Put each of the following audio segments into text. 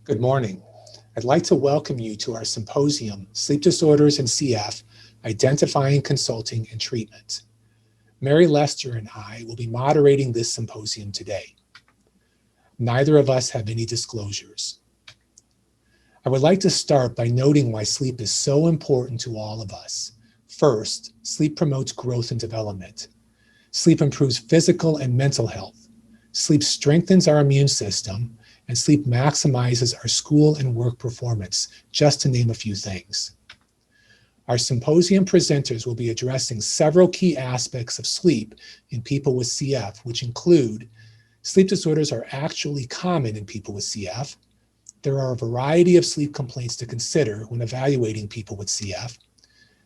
Good morning. I'd like to welcome you to our symposium, Sleep Disorders and CF, Identifying, Consulting, and Treatment. Mary Lester and I will be moderating this symposium today. Neither of us have any disclosures. I would like to start by noting why sleep is so important to all of us. First, sleep promotes growth and development. Sleep improves physical and mental health. Sleep strengthens our immune system, and sleep maximizes our school and work performance, just to name a few things. Our symposium presenters will be addressing several key aspects of sleep in people with CF, which include sleep disorders are actually common in people with CF. There are a variety of sleep complaints to consider when evaluating people with CF.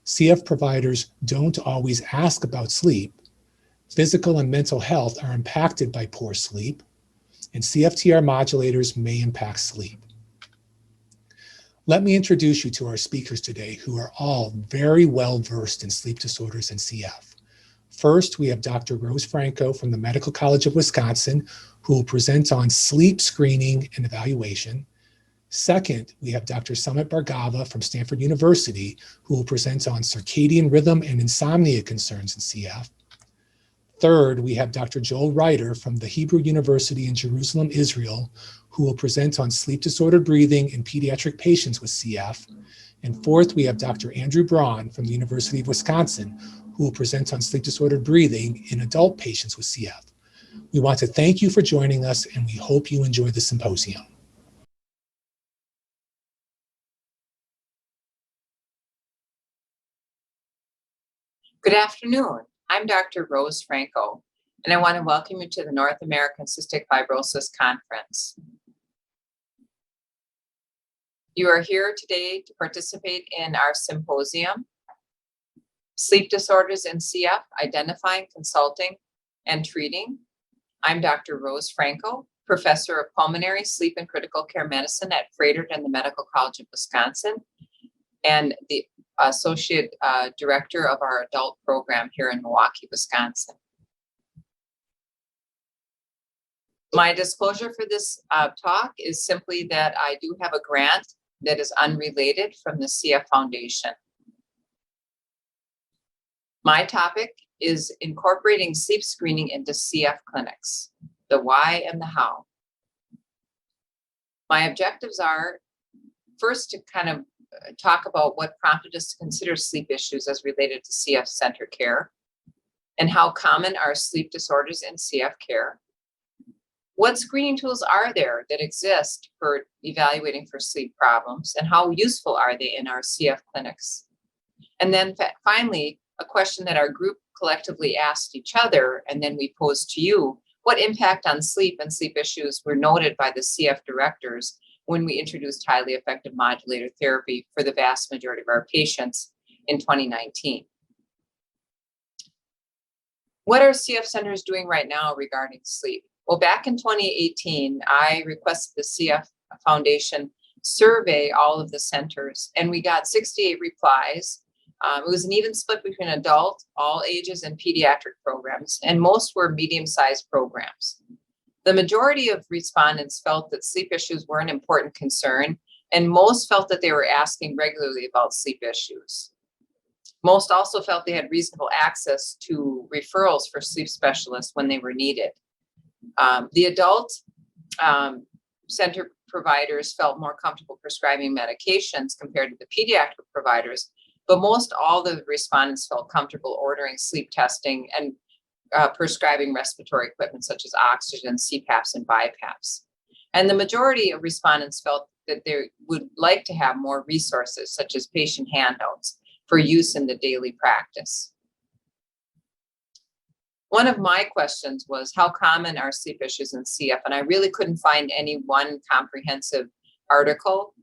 CF providers don't always ask about sleep. Physical and mental health are impacted by poor sleep, and CFTR modulators may impact sleep. Let me introduce you to our speakers today, who are all very well versed in sleep disorders and CF. First, we have Dr. Rose Franco from the Medical College of Wisconsin, who will present on sleep screening and evaluation. Second, we have Dr. Sumit Bhargava from Stanford University, who will present on circadian rhythm and insomnia concerns in CF. Third, we have Dr. Joel Reiter from the Hebrew University in Jerusalem, Israel, who will present on sleep-disordered breathing in pediatric patients with CF. And fourth, we have Dr. Andrew Braun from the University of Wisconsin, who will present on sleep-disordered breathing in adult patients with CF. We want to thank you for joining us, and we hope you enjoy the symposium. Good afternoon. I'm Dr. Rose Franco, and I want to welcome you to the North American Cystic Fibrosis Conference. You are here today to participate in our symposium, Sleep Disorders in CF, Identifying, Consulting, and Treating. I'm Dr. Rose Franco, Professor of Pulmonary, Sleep, and Critical Care Medicine at Froedtert and the Medical College of Wisconsin, and the Associate Director of our adult program here in Milwaukee, Wisconsin. My disclosure for this talk is simply that I do have a grant that is unrelated from the CF Foundation. My topic is incorporating sleep screening into CF clinics, the why and the how. My objectives are first to kind of talk about what prompted us to consider sleep issues as related to CF center care and how common are sleep disorders in CF care. What screening tools are there that exist for evaluating for sleep problems, and how useful are they in our CF clinics? And then finally, a question that our group collectively asked each other and then we posed to you: what impact on sleep and sleep issues were noted by the CF directors when we introduced highly effective modulator therapy for the vast majority of our patients in 2019. What are CF centers doing right now regarding sleep? Well, back in 2018, I requested the CF Foundation survey all of the centers, and we got 68 replies. It was an even split between adult, all ages, and pediatric programs, and most were medium-sized programs. The majority of respondents felt that sleep issues were an important concern, and most felt that they were asking regularly about sleep issues. Most also felt they had reasonable access to referrals for sleep specialists when they were needed. The adult center providers felt more comfortable prescribing medications compared to the pediatric providers, but most all the respondents felt comfortable ordering sleep testing and prescribing respiratory equipment such as oxygen, CPAPs, and BiPAPs. And the majority of respondents felt that they would like to have more resources such as patient handouts for use in the daily practice. One of my questions was, how common are sleep issues in CF? And I really couldn't find any one comprehensive article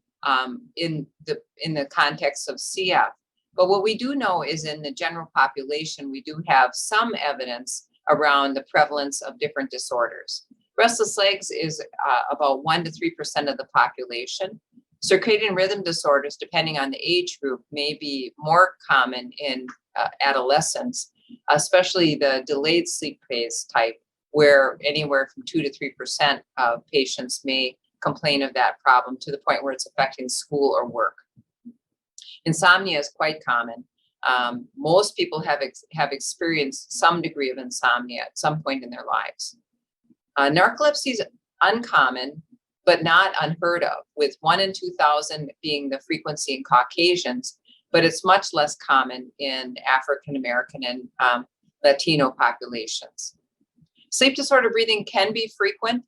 in the context of CF. But what we do know is in the general population, we do have some evidence around the prevalence of different disorders. Restless legs is about 1 to 3% of the population. Circadian rhythm disorders, depending on the age group, may be more common in adolescents, especially the delayed sleep phase type, where anywhere from 2 to 3% of patients may complain of that problem to the point where it's affecting school or work. Insomnia is quite common. Most people have experienced some degree of insomnia at some point in their lives. Narcolepsy is uncommon, but not unheard of, with 1 in 2,000 being the frequency in Caucasians, but it's much less common in African American and Latino populations. Sleep disorder breathing can be frequent.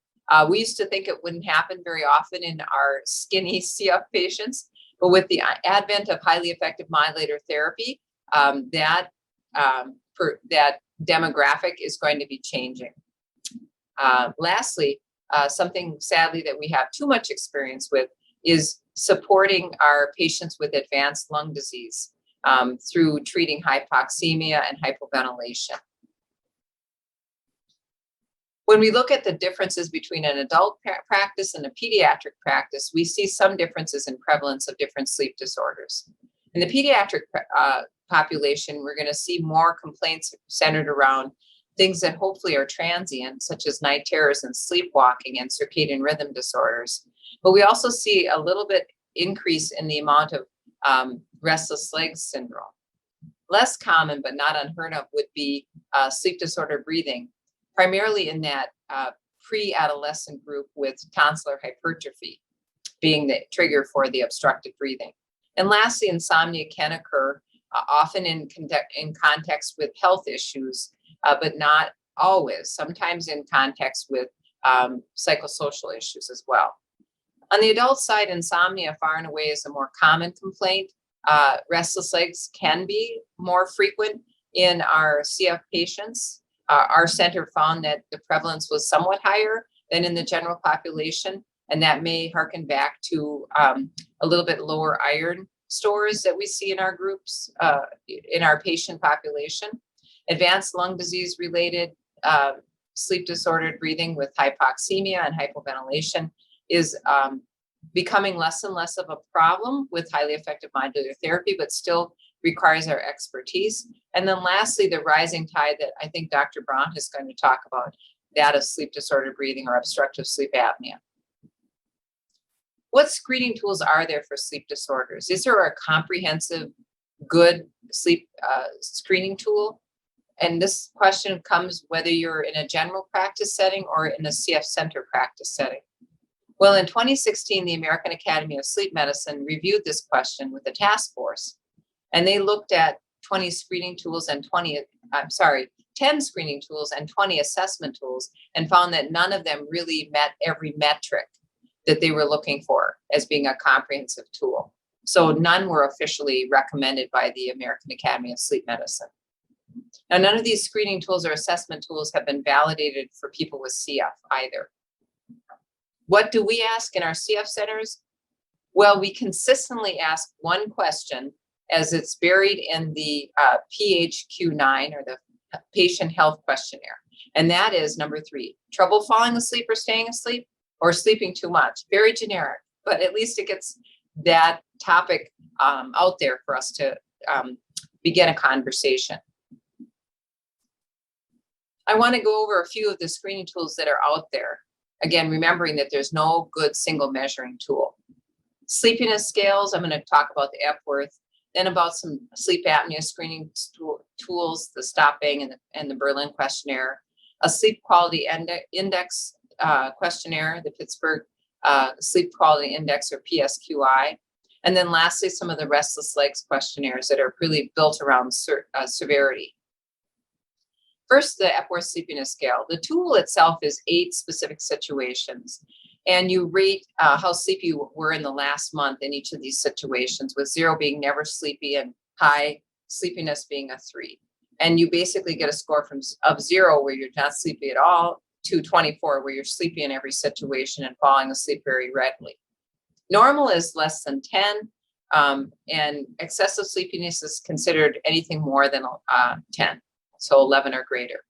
We used to think it wouldn't happen very often in our skinny CF patients, but with the advent of highly effective modulator therapy, that demographic is going to be changing. Lastly, something sadly that we have too much experience with is supporting our patients with advanced lung disease through treating hypoxemia and hypoventilation. When we look at the differences between an adult practice and a pediatric practice, we see some differences in prevalence of different sleep disorders. In the pediatric population, we're going to see more complaints centered around things that hopefully are transient, such as night terrors and sleepwalking and circadian rhythm disorders. But we also see a little bit increase in the amount of restless legs syndrome. Less common, but not unheard of, would be sleep disorder breathing, primarily in that pre-adolescent group with tonsillar hypertrophy being the trigger for the obstructed breathing. And lastly, insomnia can occur often in context with health issues, but not always, sometimes in context with psychosocial issues as well. On the adult side, insomnia far and away is a more common complaint. Restless legs can be more frequent in our CF patients. Our center found that the prevalence was somewhat higher than in the general population, and that may harken back to a little bit lower iron stores that we see in our groups, in our patient population. Advanced lung disease related sleep disordered breathing with hypoxemia and hypoventilation is becoming less and less of a problem with highly effective modulator therapy, but still requires our expertise. And then lastly, the rising tide that I think Dr. Braun is going to talk about, that of sleep disordered breathing or obstructive sleep apnea. What screening tools are there for sleep disorders? Is there a comprehensive, good sleep screening tool? And this question comes whether you're in a general practice setting or in a CF center practice setting. Well, in 2016, the American Academy of Sleep Medicine reviewed this question with a task force, and they looked at 10 screening tools and 20 assessment tools, and found that none of them really met every metric that they were looking for as being a comprehensive tool. So none were officially recommended by the American Academy of Sleep Medicine. Now, none of these screening tools or assessment tools have been validated for people with CF either. What do we ask in our CF centers? Well, we consistently ask one question as it's buried in the PHQ-9 or the Patient Health Questionnaire. And that is number 3, trouble falling asleep or staying asleep or sleeping too much. Very generic, but at least it gets that topic out there for us to begin a conversation. I want to go over a few of the screening tools that are out there. Again, remembering that there's no good single measuring tool. Sleepiness scales, I'm going to talk about the Epworth, then about some sleep apnea screening tools, the Stop Bang and the Berlin questionnaire, a sleep quality index questionnaire, the Pittsburgh Sleep Quality Index or PSQI, and then lastly, some of the restless legs questionnaires that are really built around severity. First, the Epworth Sleepiness Scale. The tool itself is 8 specific situations, and you rate how sleepy you were in the last month in each of these situations, with 0 being never sleepy and high sleepiness being a 3. And you basically get a score of 0, where you're not sleepy at all, to 24, where you're sleepy in every situation and falling asleep very readily. Normal is less than 10, and excessive sleepiness is considered anything more than 10. So 11 or greater.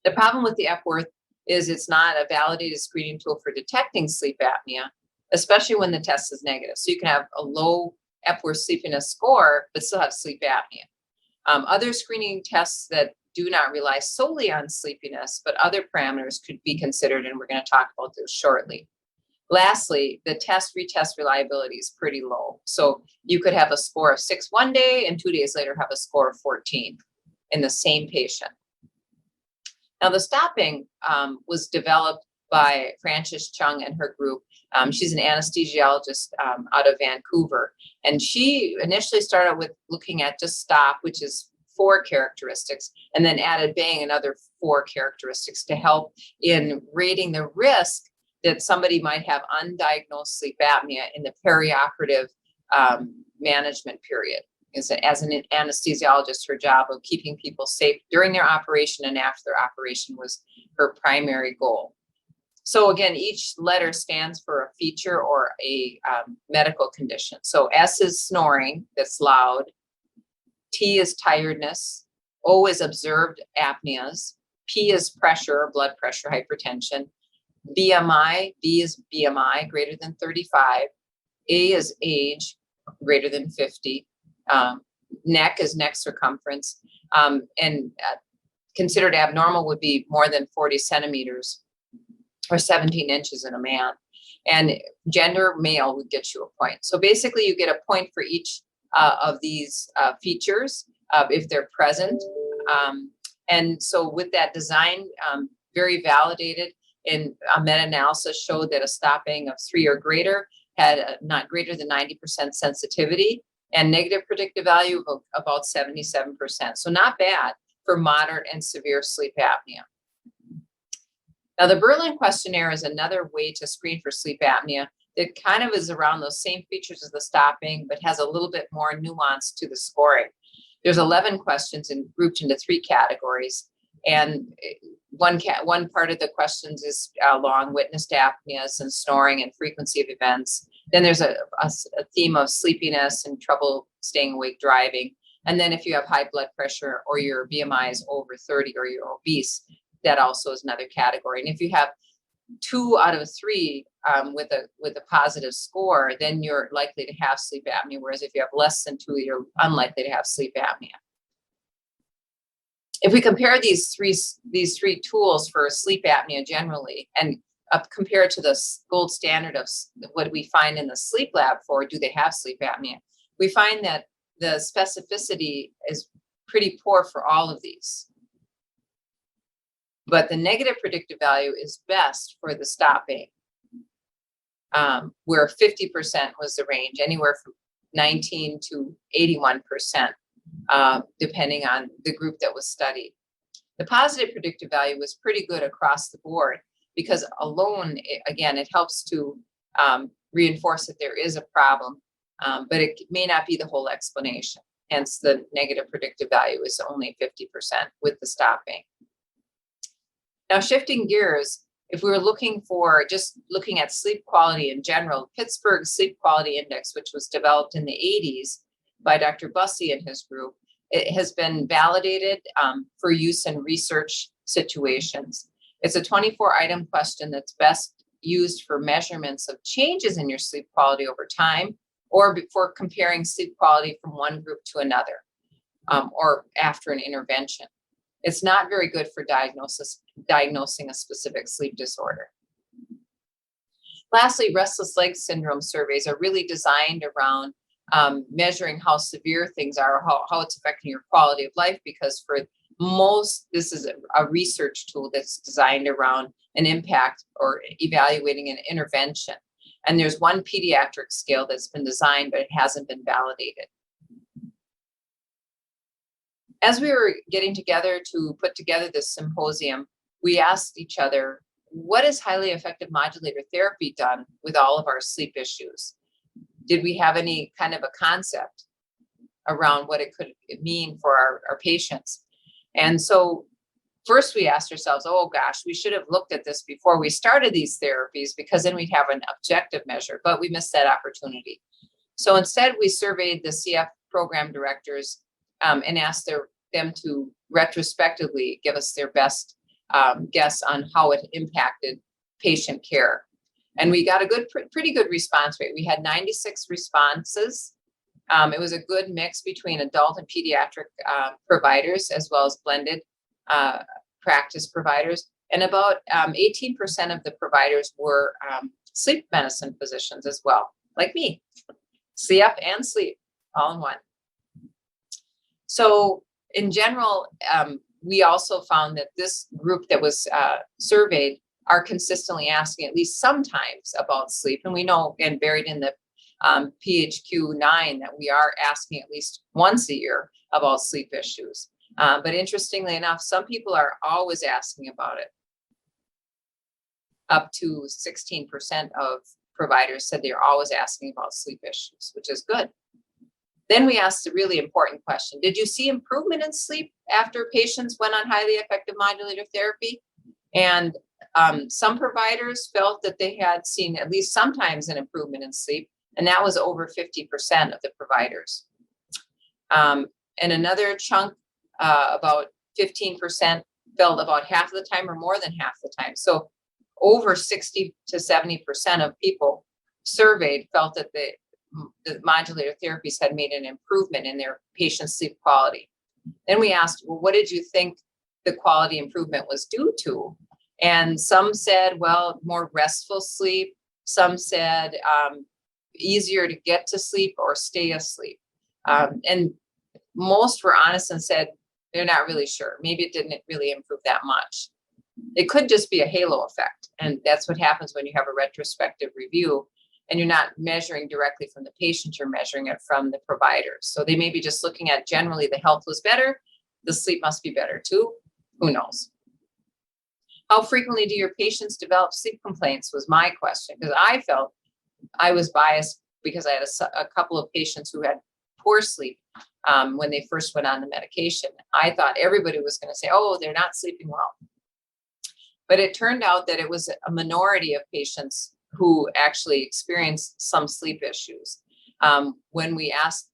The problem with the Epworth is it's not a validated screening tool for detecting sleep apnea, especially when the test is negative. So you can have a low Epworth sleepiness score, but still have sleep apnea. Other screening tests that do not rely solely on sleepiness, but other parameters could be considered, and we're going to talk about those shortly. Lastly, the retest reliability is pretty low. So you could have a score of 6 one day and 2 days later have a score of 14 in the same patient. Now, the stopping was developed by Frances Chung and her group. She's an anesthesiologist out of Vancouver. And she initially started with looking at just stop, which is 4 characteristics, and then added bang another 4 characteristics to help in rating the risk that somebody might have undiagnosed sleep apnea in the perioperative management period. As an anesthesiologist, her job of keeping people safe during their operation and after their operation was her primary goal. So again, each letter stands for a feature or a medical condition. So S is snoring, that's loud. T is tiredness. O is observed apneas. P is pressure, blood pressure, hypertension. BMI, B is BMI, greater than 35. A is age, greater than 50. Neck is neck circumference. And considered abnormal would be more than 40 centimeters or 17 inches in a man. And gender, male, would get you a point. So basically you get a point for each of these features if they're present. And so with that design, very validated, in a meta-analysis showed that a stopping of 3 or greater had not greater than 90% sensitivity and negative predictive value of about 77%. So not bad for moderate and severe sleep apnea. Now, the Berlin questionnaire is another way to screen for sleep apnea that kind of is around those same features as the stopping, but has a little bit more nuance to the scoring. There's 11 questions and grouped into 3 categories. And one part of the questions is long witnessed apneas and snoring and frequency of events. Then there's a theme of sleepiness and trouble staying awake driving. And then if you have high blood pressure or your BMI is over 30 or you're obese, that also is another category. And if you have 2 out of 3 with a positive score, then you're likely to have sleep apnea. Whereas if you have less than 2, you're unlikely to have sleep apnea. If we compare these three tools for sleep apnea generally and compare it to the gold standard of what we find in the sleep lab for do they have sleep apnea, we find that the specificity is pretty poor for all of these. But the negative predictive value is best for the stopping, where 50% was the range, anywhere from 19 to 81%. Depending on the group that was studied. The positive predictive value was pretty good across the board because alone, again, it helps to reinforce that there is a problem, but it may not be the whole explanation. Hence, the negative predictive value is only 50% with the stopping. Now, shifting gears, if we were looking at sleep quality in general, Pittsburgh Sleep Quality Index, which was developed in the 80s, by Dr. Bussey and his group, it has been validated for use in research situations. It's a 24-item question that's best used for measurements of changes in your sleep quality over time or before comparing sleep quality from one group to another or after an intervention. It's not very good for diagnosing a specific sleep disorder. Lastly, restless leg syndrome surveys are really designed around measuring how severe things are, how it's affecting your quality of life, because for most, this is a research tool that's designed around an impact or evaluating an intervention. And there's one pediatric scale that's been designed, but it hasn't been validated. As we were getting together to put together this symposium, we asked each other, what has highly effective modulator therapy done with all of our sleep issues? Did we have any kind of a concept around what it could mean for our patients? And so first we asked ourselves, oh gosh, we should have looked at this before we started these therapies because then we'd have an objective measure, but we missed that opportunity. So instead we surveyed the CF program directors and asked them to retrospectively give us their best guess on how it impacted patient care. And we got a pretty good response rate. We had 96 responses. It was a good mix between adult and pediatric providers, as well as blended practice providers. And about 18% of the providers were sleep medicine physicians as well, like me, CF and sleep all in one. So in general, we also found that this group that was surveyed are consistently asking at least sometimes about sleep. And we know, again, buried in the PHQ-9, that we are asking at least once a year about sleep issues. But interestingly enough, some people are always asking about it. Up to 16% of providers said they're always asking about sleep issues, which is good. Then we asked a really important question. Did you see improvement in sleep after patients went on highly effective modulator therapy? And some providers felt that they had seen at least sometimes an improvement in sleep, and that was over 50% of the providers. And another chunk, about 15%, felt about half of the time or more than half the time. So over 60 to 70% of people surveyed felt that the modulator therapies had made an improvement in their patient's sleep quality. Then we asked, well, what did you think the quality improvement was due to? And some said, well, more restful sleep. Some said easier to get to sleep or stay asleep. And most were honest and said they're not really sure. Maybe it didn't really improve that much. It could just be a halo effect. And that's what happens when you have a retrospective review and you're not measuring directly from the patient, you're measuring it from the providers. So they may be just looking at generally the health was better, the sleep must be better too. Who knows? How frequently do your patients develop sleep complaints was my question, because I felt I was biased because I had a couple of patients who had poor sleep when they first went on the medication. I thought everybody was going to say, oh, they're not sleeping well. But it turned out that it was a minority of patients who actually experienced some sleep issues. When we asked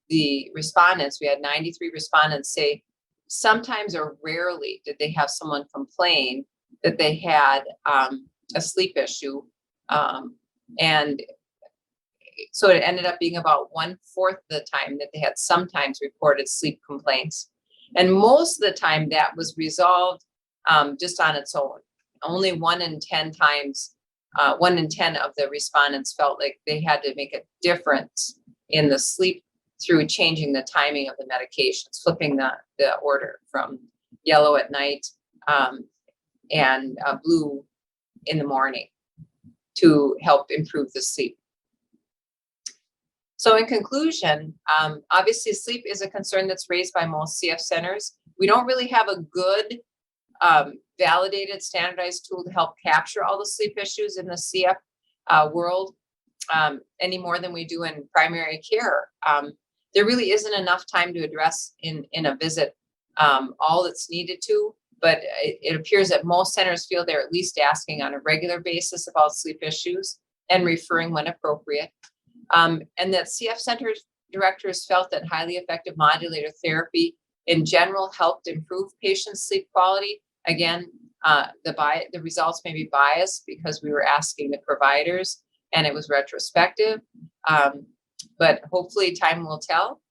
the respondents, we had 93 respondents say sometimes or rarely did they have someone complain that they had a sleep issue. And so it ended up being about 1/4 of the time that they had sometimes reported sleep complaints. And most of the time that was resolved just on its own. Only 1 in 10 times, 1 in 10 of the respondents felt like they had to make a difference in the sleep through changing the timing of the medications, flipping the order from yellow at night and blue in the morning to help improve the sleep. So in conclusion, obviously sleep is a concern that's raised by most CF centers. We don't really have a good validated standardized tool to help capture all the sleep issues in the CF world any more than we do in primary care. There really isn't enough time to address in a visit all that's needed to, but it appears that most centers feel they're at least asking on a regular basis about sleep issues and referring when appropriate. And that CF center directors felt that highly effective modulator therapy in general helped improve patients' sleep quality. Again, the results may be biased because we were asking the providers and it was retrospective. But hopefully time will tell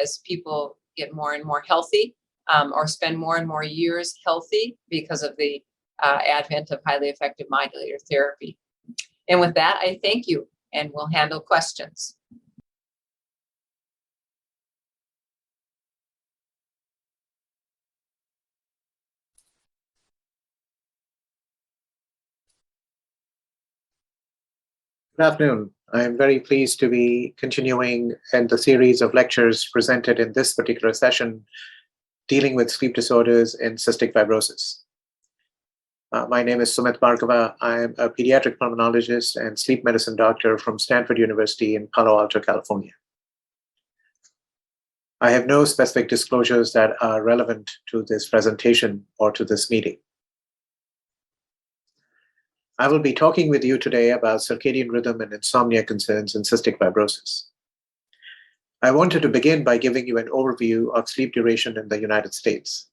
as people get more and more healthy or spend more and more years healthy because of the advent of highly effective modulator therapy. And with that, I thank you and we'll handle questions. Good afternoon. I am very pleased to be continuing in the series of lectures presented in this particular session dealing with sleep disorders in cystic fibrosis. My name is Sumit Bhargava. I am a pediatric pulmonologist and sleep medicine doctor from Stanford University in Palo Alto, California. I have no specific disclosures that are relevant to this presentation or to this meeting. I will be talking with you today about circadian rhythm and insomnia concerns in cystic fibrosis. I wanted to begin by giving you an overview of sleep duration in the United States.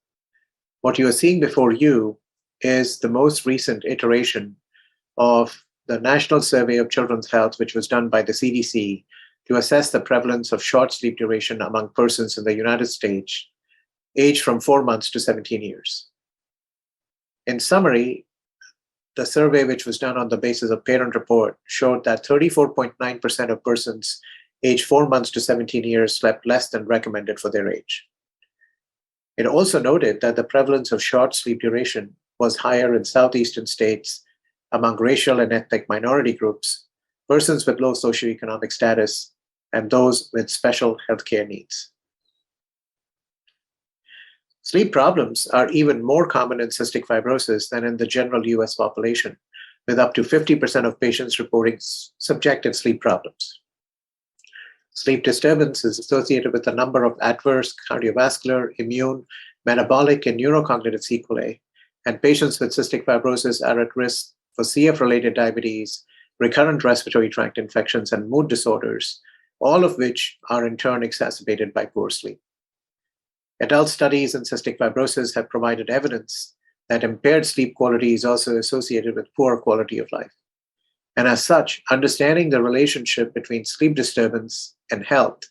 What you are seeing before you is the most recent iteration of the National Survey of Children's Health, which was done by the CDC to assess the prevalence of short sleep duration among persons in the United States aged from 4 months to 17 years. In summary, the survey, which was done on the basis of parent report, showed that 34.9% of persons aged 4 months to 17 years slept less than recommended for their age. It also noted that the prevalence of short sleep duration was higher in southeastern states among racial and ethnic minority groups, persons with low socioeconomic status, and those with special healthcare needs. Sleep problems are even more common in cystic fibrosis than in the general US population, with up to 50% of patients reporting subjective sleep problems. Sleep disturbance is associated with a number of adverse cardiovascular, immune, metabolic, and neurocognitive sequelae, and patients with cystic fibrosis are at risk for CF-related diabetes, recurrent respiratory tract infections, and mood disorders, all of which are in turn exacerbated by poor sleep. Adult studies in cystic fibrosis have provided evidence that impaired sleep quality is also associated with poor quality of life. And as such, understanding the relationship between sleep disturbance and health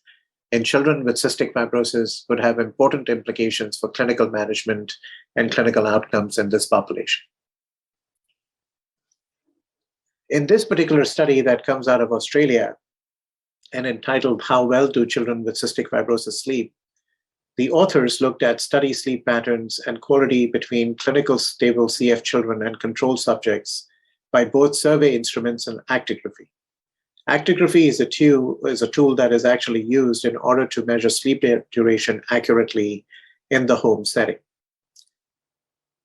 in children with cystic fibrosis would have important implications for clinical management and clinical outcomes in this population. In this particular study that comes out of Australia and entitled How Well Do Children with Cystic Fibrosis Sleep, the authors looked at study sleep patterns and quality between clinical stable CF children and control subjects by both survey instruments and actigraphy. Actigraphy is a tool that is actually used in order to measure sleep duration accurately in the home setting.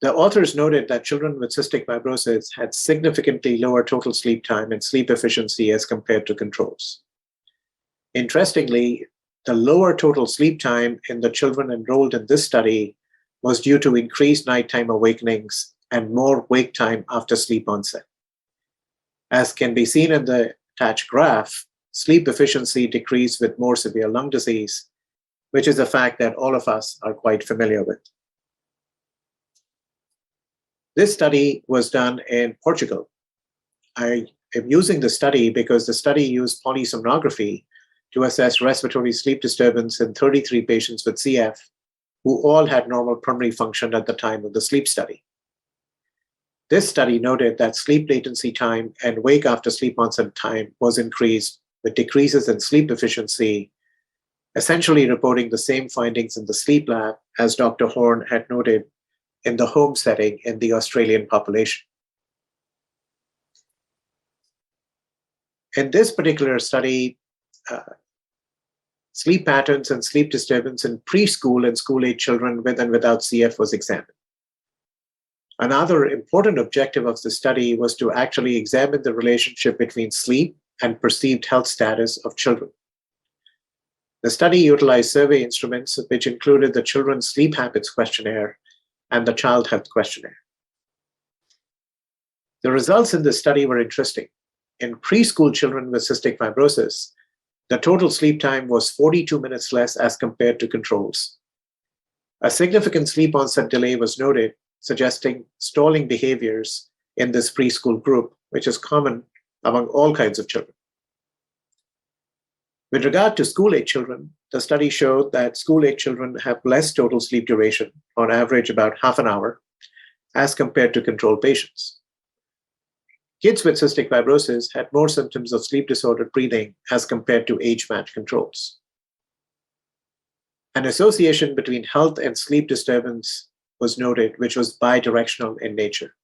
The authors noted that children with cystic fibrosis had significantly lower total sleep time and sleep efficiency as compared to controls. Interestingly, the lower total sleep time in the children enrolled in this study was due to increased nighttime awakenings and more wake time after sleep onset. As can be seen in the attached graph, sleep efficiency decreased with more severe lung disease, which is a fact that all of us are quite familiar with. This study was done in Portugal. I am using the study because the study used polysomnography to assess respiratory sleep disturbance in 33 patients with CF who all had normal pulmonary function at the time of the sleep study. This study noted that sleep latency time and wake after sleep onset time was increased with decreases in sleep efficiency, essentially reporting the same findings in the sleep lab as Dr. Horn had noted in the home setting in the Australian population. In this particular study, sleep patterns and sleep disturbance in preschool and school-age children with and without CF was examined. Another important objective of the study was to actually examine the relationship between sleep and perceived health status of children. The study utilized survey instruments, which included the Children's Sleep Habits Questionnaire and the Child Health Questionnaire. The results in this study were interesting. In preschool children with cystic fibrosis, the total sleep time was 42 minutes less as compared to controls. A significant sleep onset delay was noted, suggesting stalling behaviors in this preschool group, which is common among all kinds of children. With regard to school-age children, the study showed that school-age children have less total sleep duration, on average about half an hour, as compared to control patients. Kids with cystic fibrosis had more symptoms of sleep-disordered breathing as compared to age-matched controls. An association between health and sleep disturbance was noted, which was bidirectional in nature.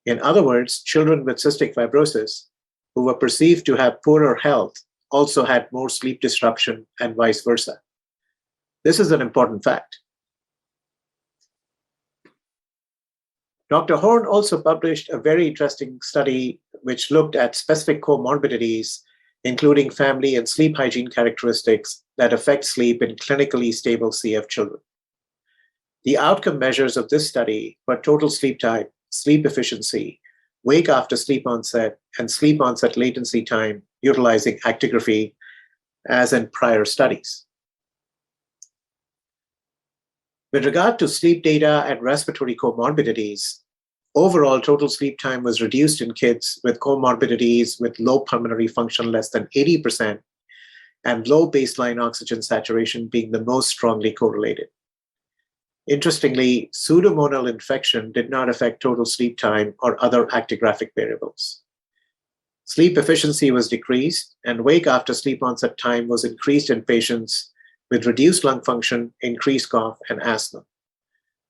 In other words, children with cystic fibrosis who were perceived to have poorer health also had more sleep disruption and vice versa. This is an important fact. Dr. Horn also published a very interesting study which looked at specific comorbidities, including family and sleep hygiene characteristics that affect sleep in clinically stable CF children. The outcome measures of this study were total sleep time, sleep efficiency, wake after sleep onset, and sleep onset latency time utilizing actigraphy as in prior studies. With regard to sleep data and respiratory comorbidities, overall total sleep time was reduced in kids with comorbidities with low pulmonary function less than 80% and low baseline oxygen saturation being the most strongly correlated. Interestingly, pseudomonal infection did not affect total sleep time or other actigraphic variables. Sleep efficiency was decreased, and wake after sleep onset time was increased in patients with reduced lung function, increased cough, and asthma.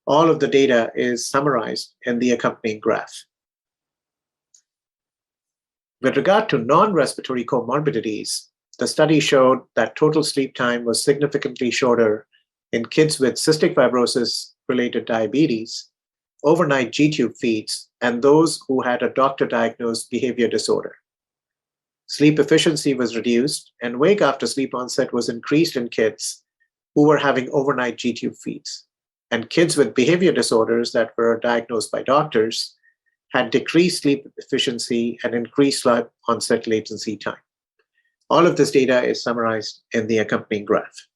All of the data is summarized in the accompanying graph. With regard to non-respiratory comorbidities, the study showed that total sleep time was significantly shorter in kids with cystic fibrosis-related diabetes, overnight G-tube feeds, and those who had a doctor-diagnosed behavior disorder. Sleep efficiency was reduced, and wake after sleep onset was increased in kids who were having overnight G-tube feeds. And kids with behavior disorders that were diagnosed by doctors had decreased sleep efficiency and increased sleep onset latency time. All of this data is summarized in the accompanying graph.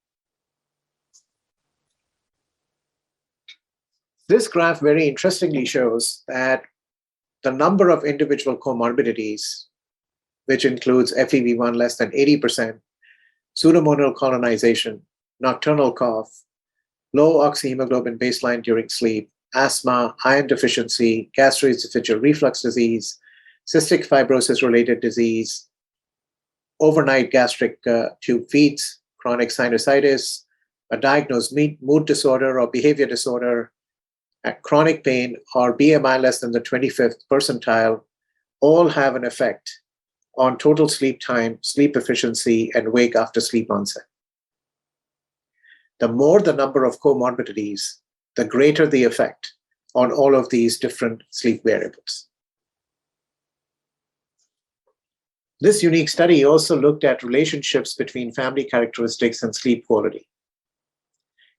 This graph very interestingly shows that the number of individual comorbidities, which includes FEV1 less than 80%, pseudomonal colonization, nocturnal cough, low oxyhemoglobin baseline during sleep, asthma, iron deficiency, gastroesophageal reflux disease, cystic fibrosis-related disease, overnight gastric tube feeds, chronic sinusitis, a diagnosed mood disorder or behavior disorder, chronic pain, or BMI less than the 25th percentile, all have an effect on total sleep time, sleep efficiency, and wake after sleep onset. The more the number of comorbidities, the greater the effect on all of these different sleep variables. This unique study also looked at relationships between family characteristics and sleep quality.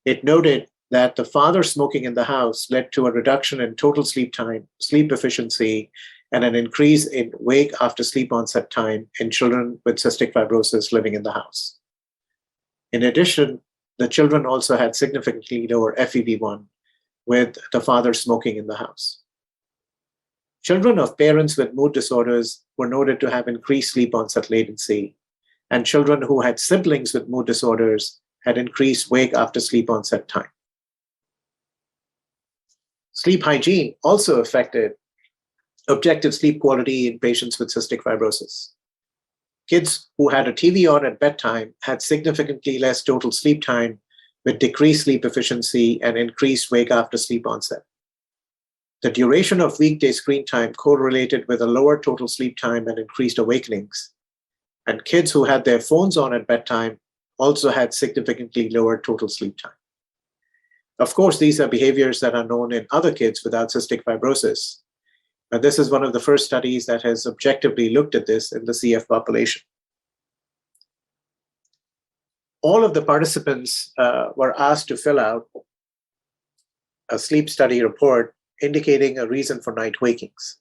It noted that the father smoking in the house led to a reduction in total sleep time, sleep efficiency, and an increase in wake after sleep onset time in children with cystic fibrosis living in the house. In addition, the children also had significantly lower FEV1 with the father smoking in the house. Children of parents with mood disorders were noted to have increased sleep onset latency, and children who had siblings with mood disorders had increased wake after sleep onset time. Sleep hygiene also affected objective sleep quality in patients with cystic fibrosis. Kids who had a TV on at bedtime had significantly less total sleep time with decreased sleep efficiency and increased wake after sleep onset. The duration of weekday screen time correlated with a lower total sleep time and increased awakenings. And kids who had their phones on at bedtime also had significantly lower total sleep time. Of course, these are behaviors that are known in other kids without cystic fibrosis. And this is one of the first studies that has objectively looked at this in the CF population. All of the participants were asked to fill out a sleep study report indicating a reason for night wakings.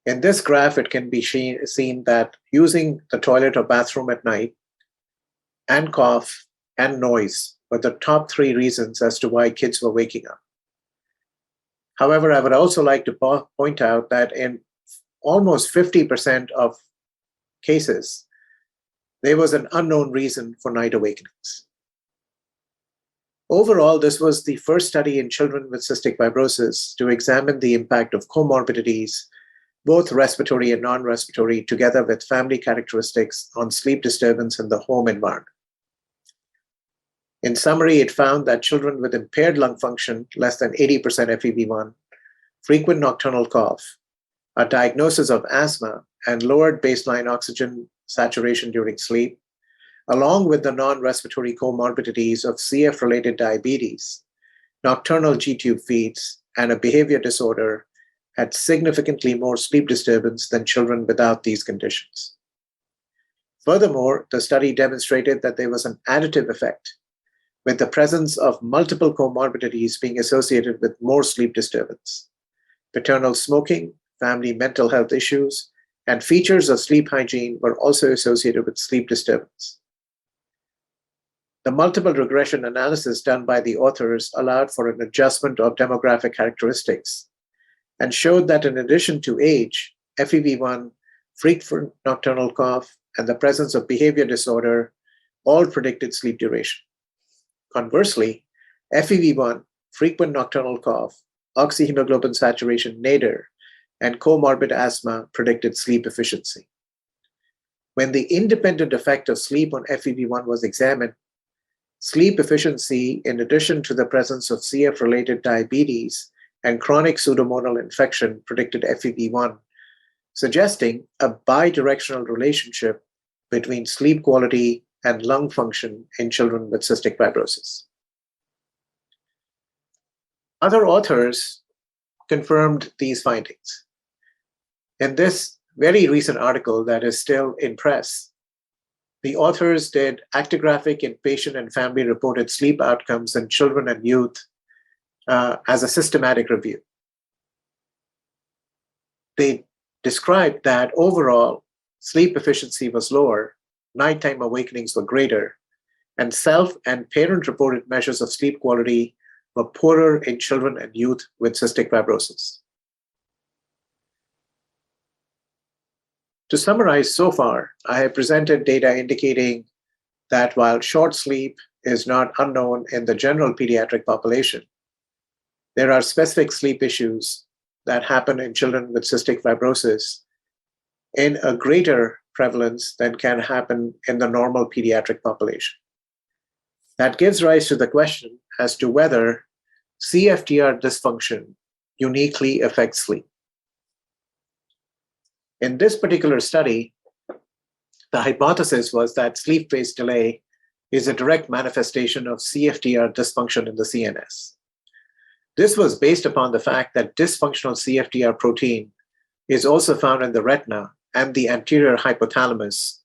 In this graph, it can be seen that using the toilet or bathroom at night and cough and noise were the top 3 reasons as to why kids were waking up. However, I would also like to point out that in almost 50% of cases, there was an unknown reason for night awakenings. Overall, this was the first study in children with cystic fibrosis to examine the impact of comorbidities, both respiratory and non-respiratory, together with family characteristics on sleep disturbance in the home environment. In summary, it found that children with impaired lung function, less than 80% FEV1, frequent nocturnal cough, a diagnosis of asthma, and lowered baseline oxygen saturation during sleep, along with the non-respiratory comorbidities of CF-related diabetes, nocturnal G-tube feeds, and a behavior disorder, had significantly more sleep disturbance than children without these conditions. Furthermore, the study demonstrated that there was an additive effect, with the presence of multiple comorbidities being associated with more sleep disturbance. Paternal smoking, family mental health issues, and features of sleep hygiene were also associated with sleep disturbance. The multiple regression analysis done by the authors allowed for an adjustment of demographic characteristics and showed that in addition to age, FEV1, frequent nocturnal cough, and the presence of behavior disorder all predicted sleep duration. Conversely, FEV1, frequent nocturnal cough, oxyhemoglobin saturation nadir, and comorbid asthma predicted sleep efficiency. When the independent effect of sleep on FEV1 was examined, sleep efficiency, in addition to the presence of CF-related diabetes and chronic pseudomonal infection, predicted FEV1, suggesting a bidirectional relationship between sleep quality and lung function in children with cystic fibrosis. Other authors confirmed these findings. In this very recent article that is still in press, the authors did actigraphic in patient and family reported sleep outcomes in children and youth as a systematic review. They described that overall sleep efficiency was lower, nighttime awakenings were greater, and self and parent-reported measures of sleep quality were poorer in children and youth with cystic fibrosis. To summarize so far, I have presented data indicating that while short sleep is not unknown in the general pediatric population, there are specific sleep issues that happen in children with cystic fibrosis in a greater prevalence than can happen in the normal pediatric population. That gives rise to the question as to whether CFTR dysfunction uniquely affects sleep. In this particular study, the hypothesis was that sleep phase delay is a direct manifestation of CFTR dysfunction in the CNS. This was based upon the fact that dysfunctional CFTR protein is also found in the retina and the anterior hypothalamus,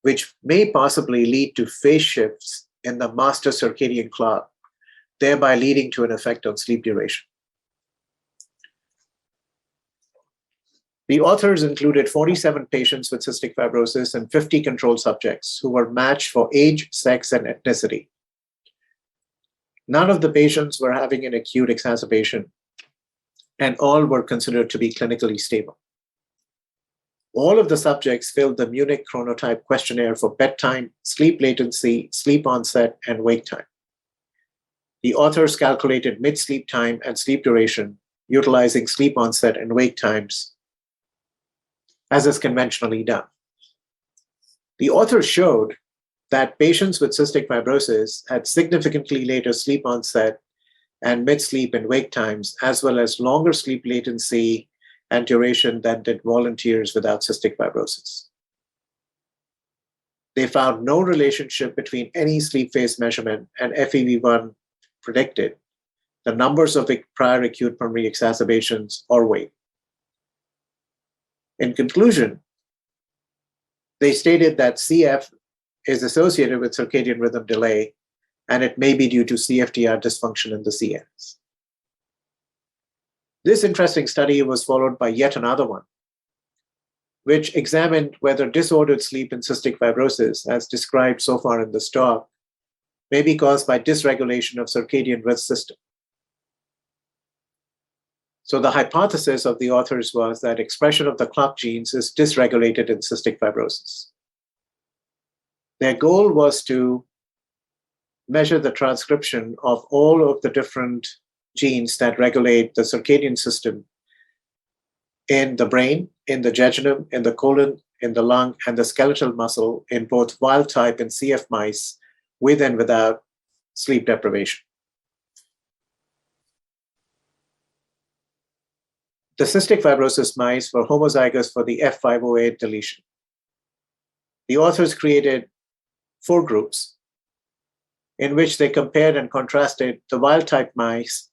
which may possibly lead to phase shifts in the master circadian clock, thereby leading to an effect on sleep duration. The authors included 47 patients with cystic fibrosis and 50 control subjects who were matched for age, sex, and ethnicity. None of the patients were having an acute exacerbation, and all were considered to be clinically stable. All of the subjects filled the Munich chronotype questionnaire for bedtime, sleep latency, sleep onset, and wake time. The authors calculated mid-sleep time and sleep duration utilizing sleep onset and wake times, as is conventionally done. The authors showed that patients with cystic fibrosis had significantly later sleep onset and mid-sleep and wake times, as well as longer sleep latency and duration than did volunteers without cystic fibrosis. They found no relationship between any sleep phase measurement and FEV1 predicted, the numbers of prior acute pulmonary exacerbations, or wake. In conclusion, they stated that CF is associated with circadian rhythm delay, and it may be due to CFTR dysfunction in the CNS. This interesting study was followed by yet another one, which examined whether disordered sleep in cystic fibrosis, as described so far in this talk, may be caused by dysregulation of circadian rhythm system. So the hypothesis of the authors was that expression of the clock genes is dysregulated in cystic fibrosis. Their goal was to measure the transcription of all of the different genes that regulate the circadian system in the brain, in the jejunum, in the colon, in the lung, and the skeletal muscle in both wild type and CF mice with and without sleep deprivation. The cystic fibrosis mice were homozygous for the F508 deletion. The authors created 4 groups in which they compared and contrasted the wild type mice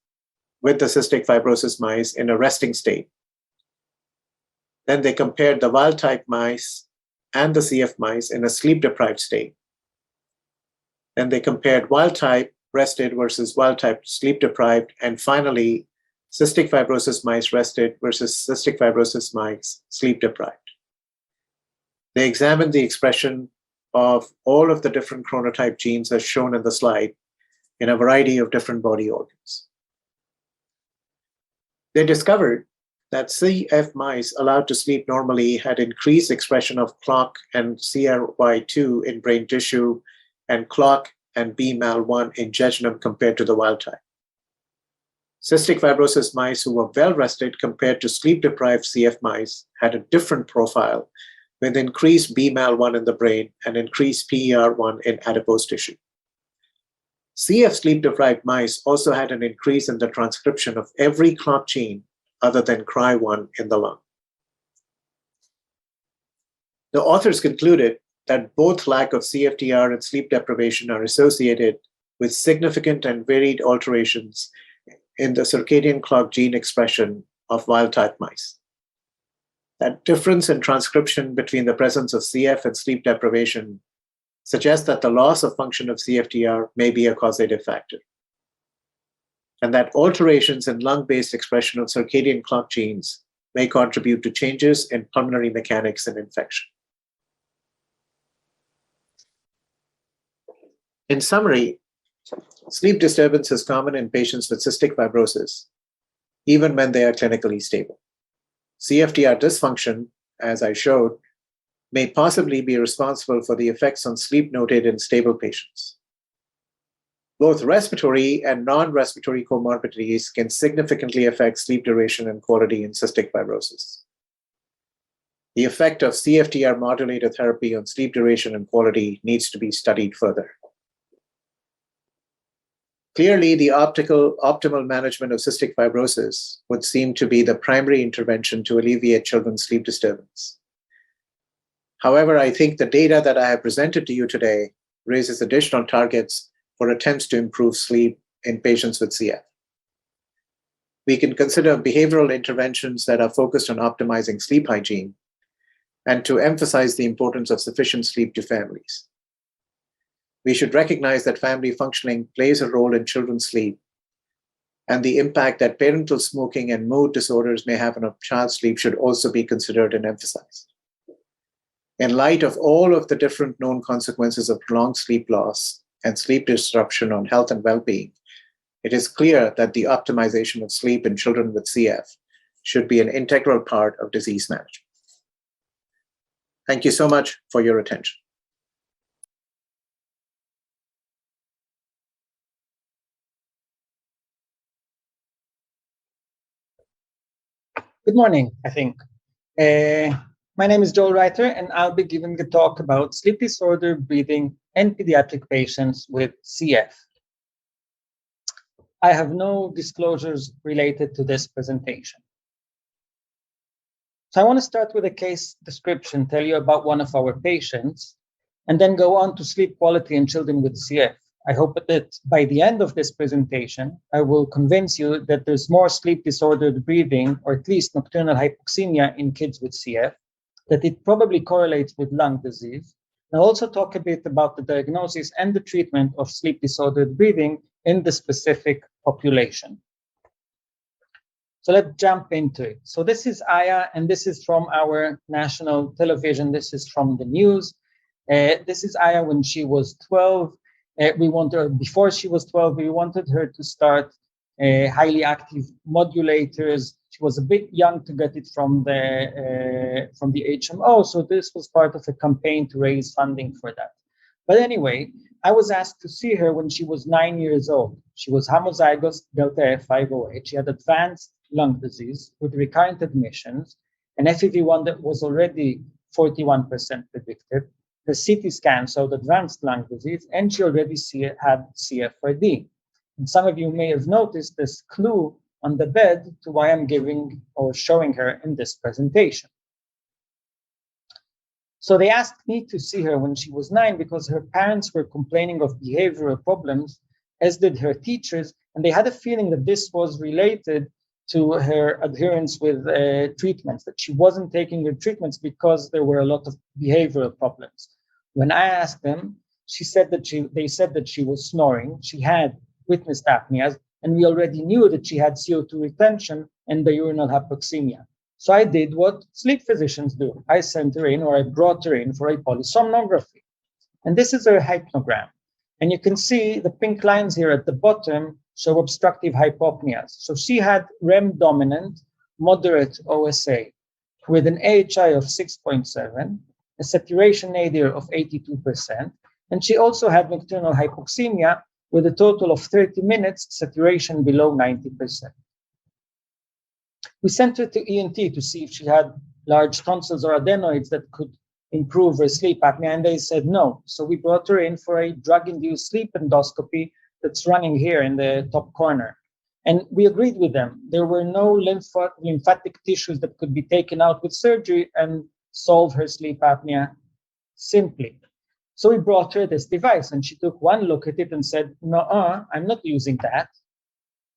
with the cystic fibrosis mice in a resting state. Then they compared the wild type mice and the CF mice in a sleep deprived state. Then they compared wild type rested versus wild type sleep deprived, and finally, cystic fibrosis mice rested versus cystic fibrosis mice sleep deprived. They examined the expression of all of the different chronotype genes as shown in the slide in a variety of different body organs. They discovered that CF mice allowed to sleep normally had increased expression of clock and CRY2 in brain tissue and clock and BMAL1 in jejunum compared to the wild type. Cystic fibrosis mice who were well rested compared to sleep-deprived CF mice had a different profile with increased BMAL1 in the brain and increased PER1 in adipose tissue. CF sleep-deprived mice also had an increase in the transcription of every clot gene other than CRY1 in the lung. The authors concluded that both lack of CFTR and sleep deprivation are associated with significant and varied alterations in the circadian clock gene expression of wild-type mice. That difference in transcription between the presence of CF and sleep deprivation suggests that the loss of function of CFTR may be a causative factor, and that alterations in lung-based expression of circadian clock genes may contribute to changes in pulmonary mechanics and infection. In summary, sleep disturbance is common in patients with cystic fibrosis, even when they are clinically stable. CFTR dysfunction, as I showed, may possibly be responsible for the effects on sleep noted in stable patients. Both respiratory and non-respiratory comorbidities can significantly affect sleep duration and quality in cystic fibrosis. The effect of CFTR modulator therapy on sleep duration and quality needs to be studied further. Clearly, the optimal management of cystic fibrosis would seem to be the primary intervention to alleviate children's sleep disturbance. However, I think the data that I have presented to you today raises additional targets for attempts to improve sleep in patients with CF. We can consider behavioral interventions that are focused on optimizing sleep hygiene and to emphasize the importance of sufficient sleep to families. We should recognize that family functioning plays a role in children's sleep, and the impact that parental smoking and mood disorders may have on a child's sleep should also be considered and emphasized. In light of all of the different known consequences of prolonged sleep loss and sleep disruption on health and well-being, it is clear that the optimization of sleep in children with CF should be an integral part of disease management. Thank you so much for your attention. Good morning, I think. My name is Joel Reiter, and I'll be giving a talk about sleep disorder, breathing, and pediatric patients with CF. I have no disclosures related to this presentation. So I want to start with a case description, tell you about one of our patients, and then go on to sleep quality in children with CF. I hope that by the end of this presentation, I will convince you that there's more sleep disordered breathing, or at least nocturnal hypoxemia in kids with CF, that it probably correlates with lung disease. I'll also talk a bit about the diagnosis and the treatment of sleep disordered breathing in the specific population. So let's jump into it. So this is Aya, and this is from our national television. This is from the news. This is Aya when she was 12. Before she was 12, we wanted her to start highly active modulators. She was a bit young to get it from the HMO, so this was part of a campaign to raise funding for that. But anyway, I was asked to see her when she was 9 years old. She was homozygous Delta F508. She had advanced lung disease with recurrent admissions, an FEV1 that was already 41% predicted. The CT scan showed advanced lung disease, and she already had CFRD. And some of you may have noticed this clue on the bed to why I'm giving or showing her in this presentation. So they asked me to see her when she was 9 because her parents were complaining of behavioral problems, as did her teachers, and they had a feeling that this was related to her adherence with treatments, that she wasn't taking her treatments because there were a lot of behavioral problems. When I asked them, they said that she was snoring, she had witnessed apneas, and we already knew that she had CO2 retention and diurnal hypoxemia. So I did what sleep physicians do. I sent her in, or I brought her in for a polysomnography. And this is her hypnogram. And you can see the pink lines here at the bottom show obstructive hypopneas. So she had REM dominant, moderate OSA with an AHI of 6.7, a saturation nadir of 82%, and she also had nocturnal hypoxemia with a total of 30 minutes saturation below 90%. We sent her to ENT to see if she had large tonsils or adenoids that could improve her sleep apnea, and they said no. So we brought her in for a drug-induced sleep endoscopy that's running here in the top corner. And we agreed with them. There were no lymphatic tissues that could be taken out with surgery and solve her sleep apnea simply. So we brought her this device, and she took one look at it and said, no, I'm not using that.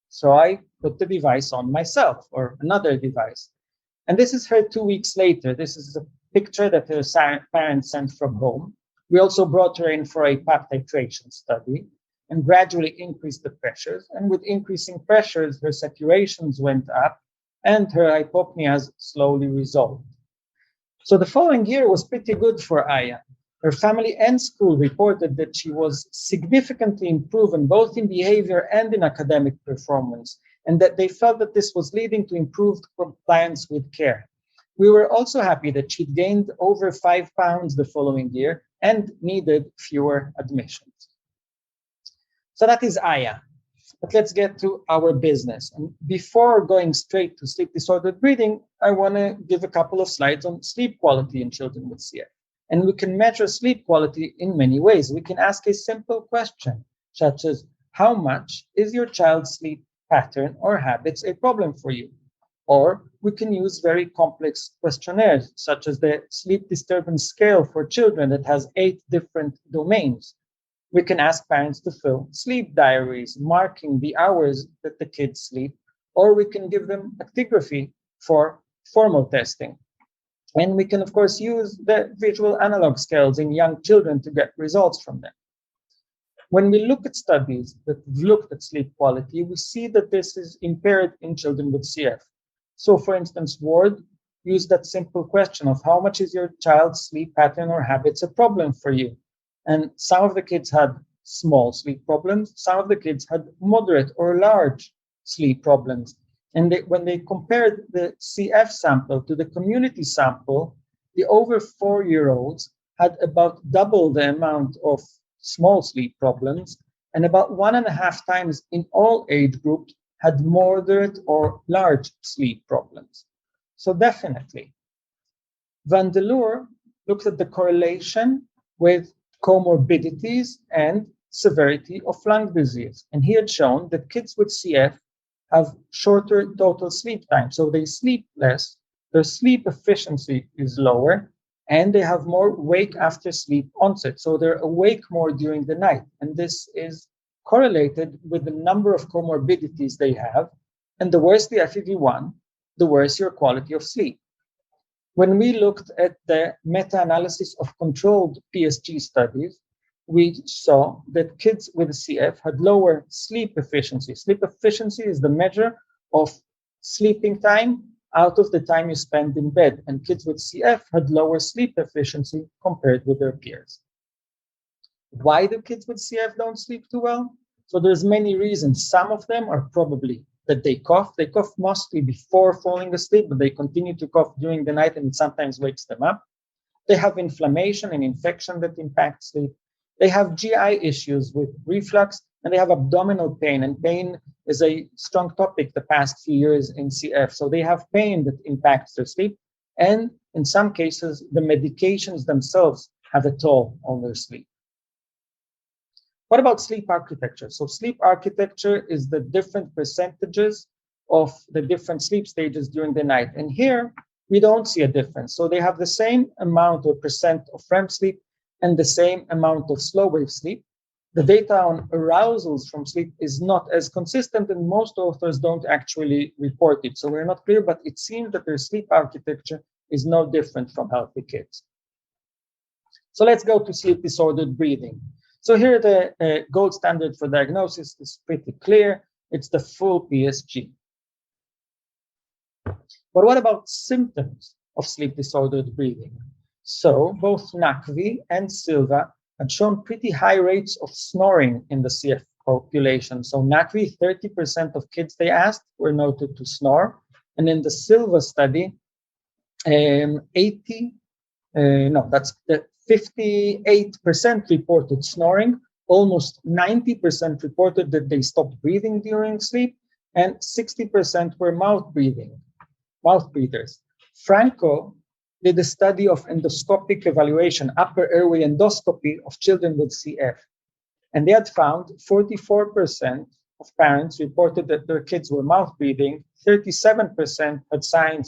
So I put the device on myself, or another device. And this is her 2 weeks later. This is a picture that her parents sent from home. We also brought her in for a pap titration study and gradually increased the pressures. And with increasing pressures, her saturations went up and her hypopneas slowly resolved. So the following year was pretty good for Aya. Her family and school reported that she was significantly improving both in behavior and in academic performance, and that they felt that this was leading to improved compliance with care. We were also happy that she'd gained over 5 pounds the following year and needed fewer admissions. So that is Aya. But let's get to our business. And before going straight to sleep disordered breathing, I want to give a couple of slides on sleep quality in children with CF. And we can measure sleep quality in many ways. We can ask a simple question, such as, how much is your child's sleep pattern or habits a problem for you? Or we can use very complex questionnaires, such as the sleep disturbance scale for children that has 8 different domains. We can ask parents to fill sleep diaries, marking the hours that the kids sleep, or we can give them actigraphy for formal testing. And we can, of course, use the visual analog scales in young children to get results from them. When we look at studies that have looked at sleep quality, we see that this is impaired in children with CF. So, for instance, Ward used that simple question of how much is your child's sleep pattern or habits a problem for you? And some of the kids had small sleep problems, some of the kids had moderate or large sleep problems. And when they compared the CF sample to the community sample, the over 4-year-olds had about double the amount of small sleep problems, and about 1.5 times in all age groups had moderate or large sleep problems. So definitely. Van der Loer looked at the correlation with comorbidities and severity of lung disease. And he had shown that kids with CF have shorter total sleep time. So they sleep less, their sleep efficiency is lower, and they have more wake after sleep onset. So they're awake more during the night. And this is correlated with the number of comorbidities they have. And the worse the FEV1, the worse your quality of sleep. When we looked at the meta-analysis of controlled PSG studies, we saw that kids with CF had lower sleep efficiency. Sleep efficiency is the measure of sleeping time out of the time you spend in bed. And kids with CF had lower sleep efficiency compared with their peers. Why do kids with CF don't sleep too well? So there's many reasons. Some of them are probably that they cough. They cough mostly before falling asleep, but they continue to cough during the night and it sometimes wakes them up. They have inflammation and infection that impacts sleep. They have GI issues with reflux, and they have abdominal pain. And pain is a strong topic the past few years in CF. So they have pain that impacts their sleep. And in some cases, the medications themselves have a toll on their sleep. What about sleep architecture? So sleep architecture is the different percentages of the different sleep stages during the night. And here, we don't see a difference. So they have the same amount or percent of REM sleep and the same amount of slow wave sleep. The data on arousals from sleep is not as consistent, and most authors don't actually report it. So we're not clear, but it seems that their sleep architecture is no different from healthy kids. So let's go to sleep disordered breathing. So here the gold standard for diagnosis is pretty clear. It's the full PSG. But what about symptoms of sleep disordered breathing? So both NACFC and Silva had shown pretty high rates of snoring in the CF population. So NACFC, 30% of kids they asked were noted to snore. And in the Silva study, 58% reported snoring, Almost 90% reported that they stopped breathing during sleep, and 60% were mouth breathers. Franco did a study of endoscopic evaluation, upper airway endoscopy of children with CF. And they had found 44% of parents reported that their kids were mouth breathing, 37% had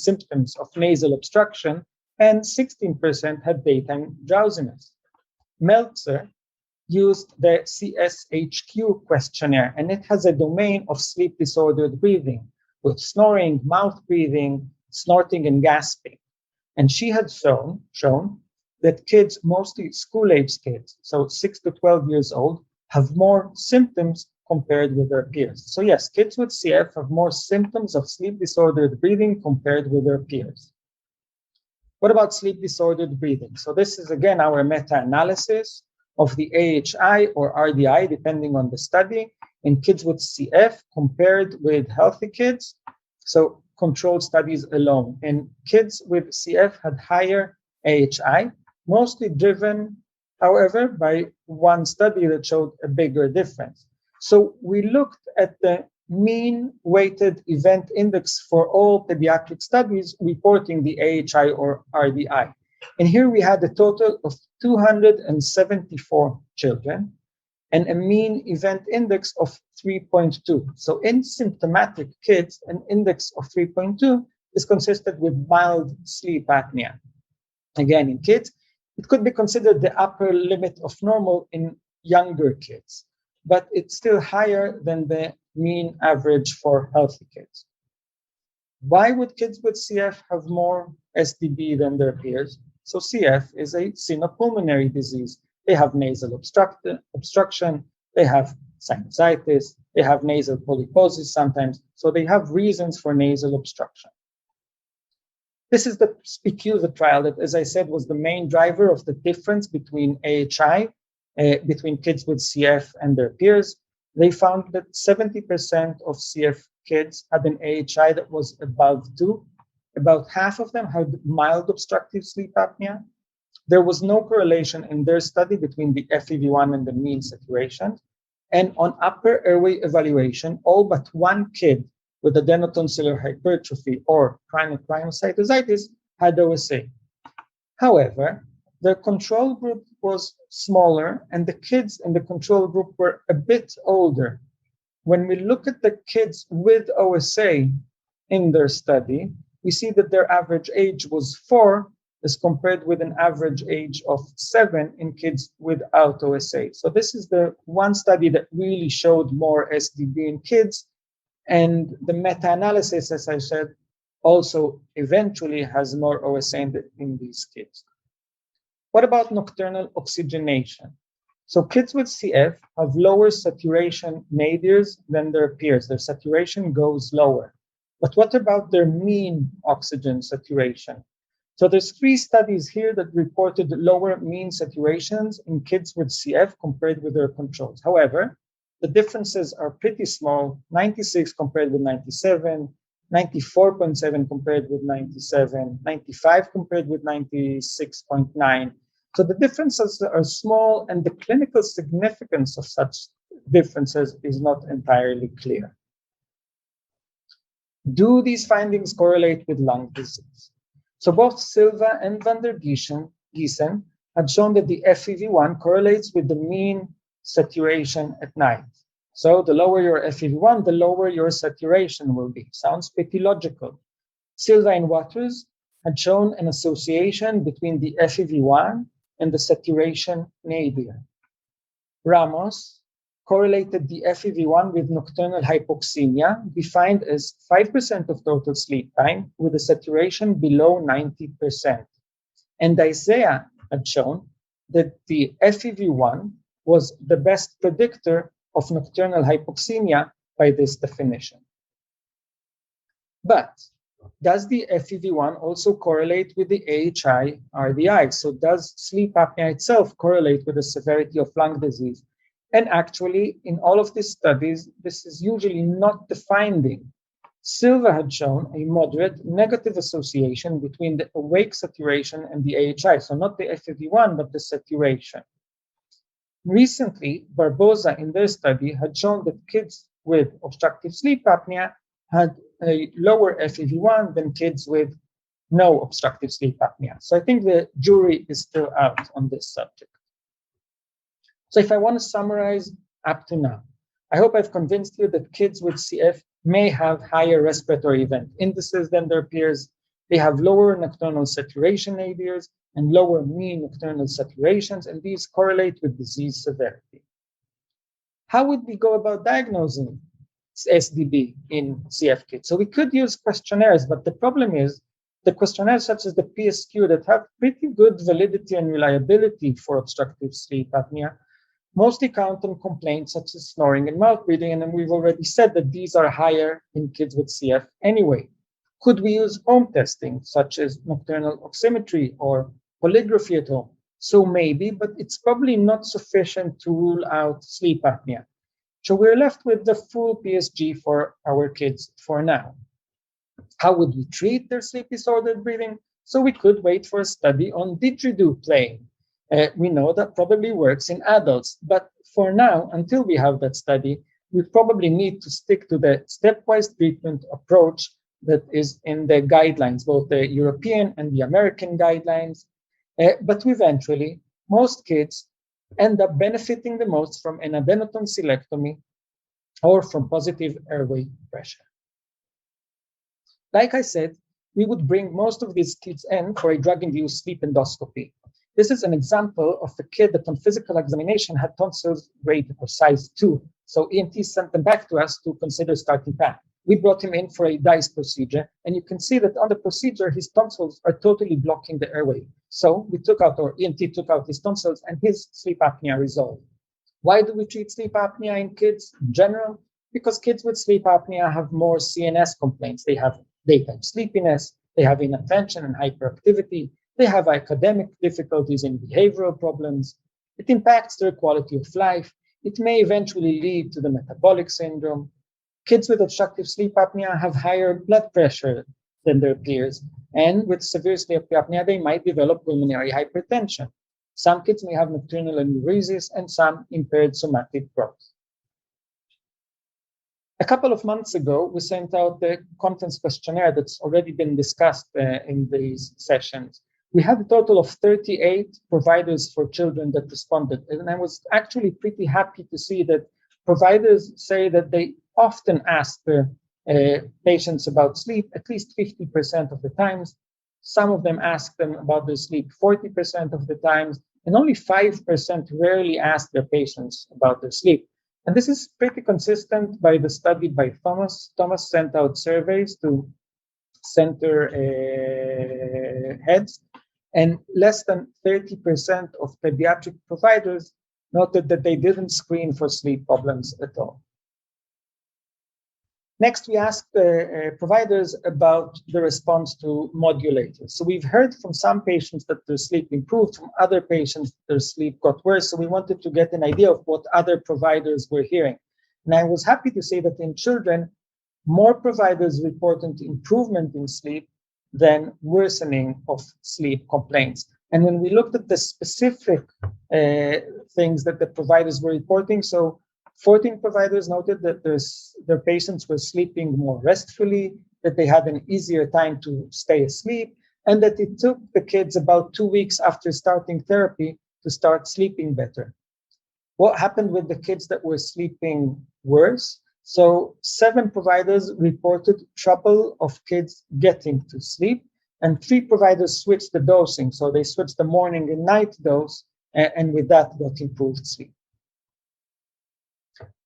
symptoms of nasal obstruction, and 16% had daytime drowsiness. Meltzer used the CSHQ questionnaire, and it has a domain of sleep disordered breathing with snoring, mouth breathing, snorting, and gasping. And she had shown that kids, mostly school-age kids, so 6 to 12 years old, have more symptoms compared with their peers. So yes, kids with CF have more symptoms of sleep disordered breathing compared with their peers. What about sleep disordered breathing? So this is again our meta-analysis of the AHI or RDI, depending on the study, in kids with CF compared with healthy kids. So controlled studies alone. And kids with CF had higher AHI, mostly driven, however, by one study that showed a bigger difference. So we looked at the mean weighted event index for all pediatric studies reporting the AHI or RDI. And here we had a total of 274 children and a mean event index of 3.2. So in symptomatic kids, an index of 3.2 is consistent with mild sleep apnea. Again, in kids, it could be considered the upper limit of normal in younger kids, but it's still higher than the mean average for healthy kids. Why would kids with CF have more SDB than their peers? So CF is a sinopulmonary disease. They have nasal obstruction, they have sinusitis, they have nasal polyposis sometimes, so they have reasons for nasal obstruction. This is the SPICUSA trial that, as I said, was the main driver of the difference between AHI, between kids with CF and their peers. They found that 70% of CF kids had an AHI that was above 2. About half of them had mild obstructive sleep apnea. There was no correlation in their study between the FEV1 and the mean saturation. And on upper airway evaluation, all but one kid with adenotonsillar hypertrophy or chronic rhinosinusitis had OSA. However, the control group was smaller and the kids in the control group were a bit older. When we look at the kids with OSA in their study, we see that their average age was 4 as compared with an average age of 7 in kids without OSA. So this is the one study that really showed more SDB in kids. And the meta-analysis, as I said, also eventually has more OSA in these kids. What about nocturnal oxygenation? So kids with CF have lower saturation nadirs than their peers. Their saturation goes lower. But what about their mean oxygen saturation? So there's 3 studies here that reported lower mean saturations in kids with CF compared with their controls. However, the differences are pretty small, 96 compared with 97, 94.7 compared with 97, 95 compared with 96.9. So the differences are small and the clinical significance of such differences is not entirely clear. Do these findings correlate with lung disease? So both Silva and van der Giesen had shown that the FEV1 correlates with the mean saturation at night. So the lower your FEV1, the lower your saturation will be. Sounds pretty logical. Silva and Waters had shown an association between the FEV1 and the saturation nadir. Ramos correlated the FEV1 with nocturnal hypoxemia, defined as 5% of total sleep time with a saturation below 90%. And Isaiah had shown that the FEV1 was the best predictor of nocturnal hypoxemia by this definition. But does the FEV1 also correlate with the AHI RDI? So does sleep apnea itself correlate with the severity of lung disease? And actually, in all of these studies, this is usually not the finding. Silva had shown a moderate negative association between the awake saturation and the AHI. So not the FEV1, but the saturation. Recently, Barbosa in their study had shown that kids with obstructive sleep apnea had a lower FEV1 than kids with no obstructive sleep apnea. So I think the jury is still out on this subject. So if I want to summarize up to now, I hope I've convinced you that kids with CF may have higher respiratory event indices than their peers. They have lower nocturnal saturation nadirs and lower mean nocturnal saturations, and these correlate with disease severity. How would we go about diagnosing SDB in CF kids? So we could use questionnaires, but the problem is the questionnaires such as the PSQ that have pretty good validity and reliability for obstructive sleep apnea mostly count on complaints such as snoring and mouth breathing, and then we've already said that these are higher in kids with CF anyway. Could we use home testing such as nocturnal oximetry or polygraphy at home? So maybe, but it's probably not sufficient to rule out sleep apnea. So we're left with the full PSG for our kids for now. How would we treat their sleep disordered breathing? So we could wait for a study on didgeridoo playing. We know that probably works in adults, but for now, until we have that study, we probably need to stick to the stepwise treatment approach that is in the guidelines, both the European and the American guidelines. But eventually, most kids end up benefiting the most from an adenotonsillectomy or from positive airway pressure. Like I said, we would bring most of these kids in for a drug-induced sleep endoscopy. This is an example of a kid that on physical examination had tonsils grade or size 2. So ENT sent them back to us to consider starting PAP. We brought him in for a DICE procedure, and you can see that on the procedure, his tonsils are totally blocking the airway. So we took out, or ENT took out his tonsils, and his sleep apnea resolved. Why do we treat sleep apnea in kids in general? Because kids with sleep apnea have more CNS complaints. They have daytime sleepiness, they have inattention and hyperactivity, they have academic difficulties and behavioral problems. It impacts their quality of life. It may eventually lead to the metabolic syndrome. Kids with obstructive sleep apnea have higher blood pressure than their peers. And with severe sleep apnea, they might develop pulmonary hypertension. Some kids may have nocturnal enuresis and some impaired somatic growth. A couple of months ago, we sent out the conference questionnaire that's already been discussed in these sessions. We had a total of 38 providers for children that responded. And I was actually pretty happy to see that providers say that they often ask their patients about sleep at least 50% of the times. Some of them ask them about their sleep 40% of the times, and only 5% rarely ask their patients about their sleep. And this is pretty consistent by the study by Thomas. Thomas sent out surveys to center heads, and less than 30% of pediatric providers noted that they didn't screen for sleep problems at all. Next, we asked providers about the response to modulators. So we've heard from some patients that their sleep improved, from other patients their sleep got worse. So we wanted to get an idea of what other providers were hearing. And I was happy to say that in children, more providers reported improvement in sleep than worsening of sleep complaints. And when we looked at the specific things that the providers were reporting, so 14 providers noted that their patients were sleeping more restfully, that they had an easier time to stay asleep, and that it took the kids about 2 weeks after starting therapy to start sleeping better. What happened with the kids that were sleeping worse? So 7 providers reported trouble of kids getting to sleep, and 3 providers switched the dosing. So they switched the morning and night dose, and with that got improved sleep.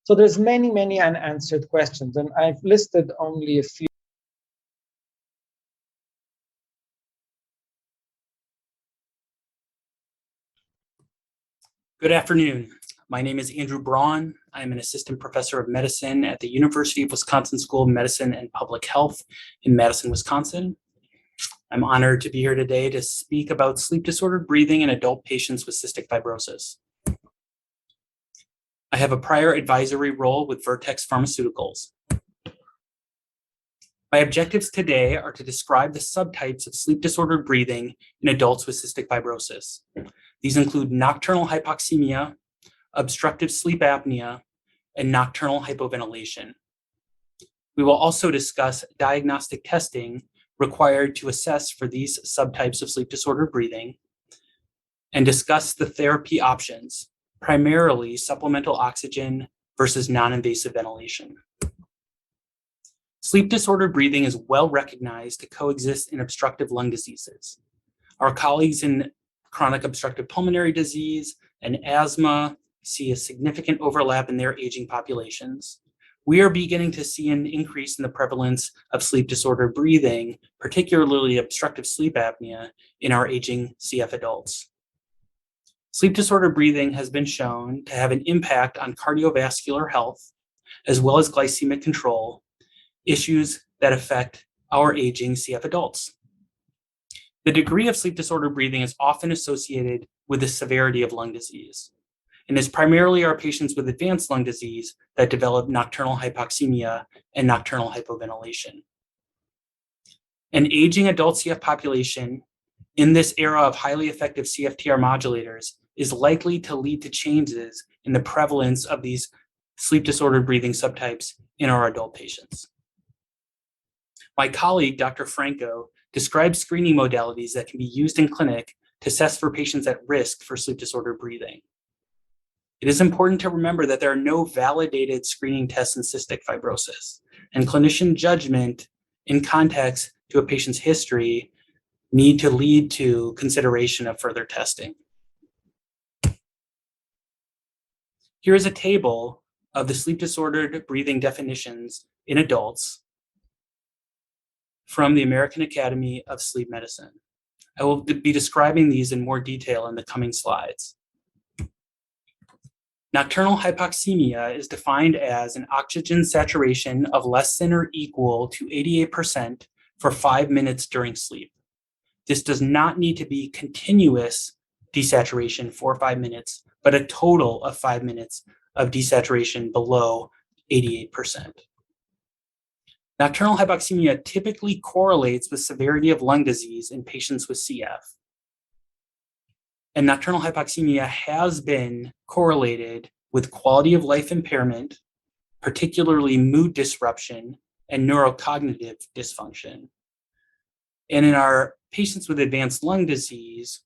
So there's many, many unanswered questions, and I've listed only a few. Good afternoon. My name is Andrew Braun. I'm an assistant professor of medicine at the University of Wisconsin School of Medicine and Public Health in Madison, Wisconsin. I'm honored to be here today to speak about sleep disordered breathing in adult patients with cystic fibrosis. I have a prior advisory role with Vertex Pharmaceuticals. My objectives today are to describe the subtypes of sleep disordered breathing in adults with cystic fibrosis. These include nocturnal hypoxemia, obstructive sleep apnea, and nocturnal hypoventilation. We will also discuss diagnostic testing required to assess for these subtypes of sleep disorder breathing, and discuss the therapy options, primarily supplemental oxygen versus non-invasive ventilation. Sleep disorder breathing is well recognized to coexist in obstructive lung diseases. Our colleagues in chronic obstructive pulmonary disease and asthma see a significant overlap in their aging populations. We are beginning to see an increase in the prevalence of sleep disorder breathing, particularly obstructive sleep apnea, in our aging CF adults. Sleep disorder breathing has been shown to have an impact on cardiovascular health, as well as glycemic control, issues that affect our aging CF adults. The degree of sleep disorder breathing is often associated with the severity of lung disease, and it's primarily our patients with advanced lung disease that develop nocturnal hypoxemia and nocturnal hypoventilation. An aging adult CF population in this era of highly effective CFTR modulators is likely to lead to changes in the prevalence of these sleep disorder breathing subtypes in our adult patients. My colleague, Dr. Franco, describes screening modalities that can be used in clinic to assess for patients at risk for sleep disorder breathing. It is important to remember that there are no validated screening tests in cystic fibrosis, and clinician judgment in context to a patient's history need to lead to consideration of further testing. Here is a table of the sleep disordered breathing definitions in adults from the American Academy of Sleep Medicine. I will be describing these in more detail in the coming slides. Nocturnal hypoxemia is defined as an oxygen saturation of less than or equal to 88% for 5 minutes during sleep. This does not need to be continuous desaturation for 5 minutes, but a total of 5 minutes of desaturation below 88%. Nocturnal hypoxemia typically correlates with severity of lung disease in patients with CF. And nocturnal hypoxemia has been correlated with quality of life impairment, particularly mood disruption and neurocognitive dysfunction. And in our patients with advanced lung disease,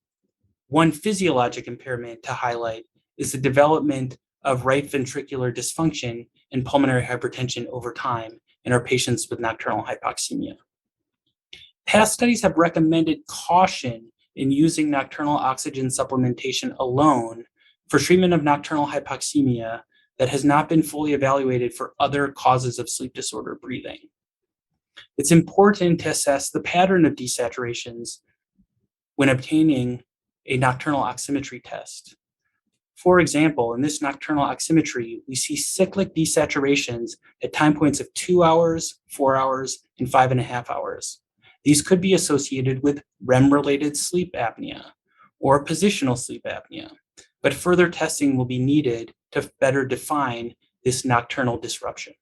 one physiologic impairment to highlight is the development of right ventricular dysfunction and pulmonary hypertension over time in our patients with nocturnal hypoxemia. Past studies have recommended caution in using nocturnal oxygen supplementation alone for treatment of nocturnal hypoxemia that has not been fully evaluated for other causes of sleep disorder breathing. It's important to assess the pattern of desaturations when obtaining a nocturnal oximetry test. For example, in this nocturnal oximetry, we see cyclic desaturations at time points of 2 hours, 4 hours, and 5.5 hours. These could be associated with REM-related sleep apnea or positional sleep apnea, but further testing will be needed to better define this nocturnal disruption.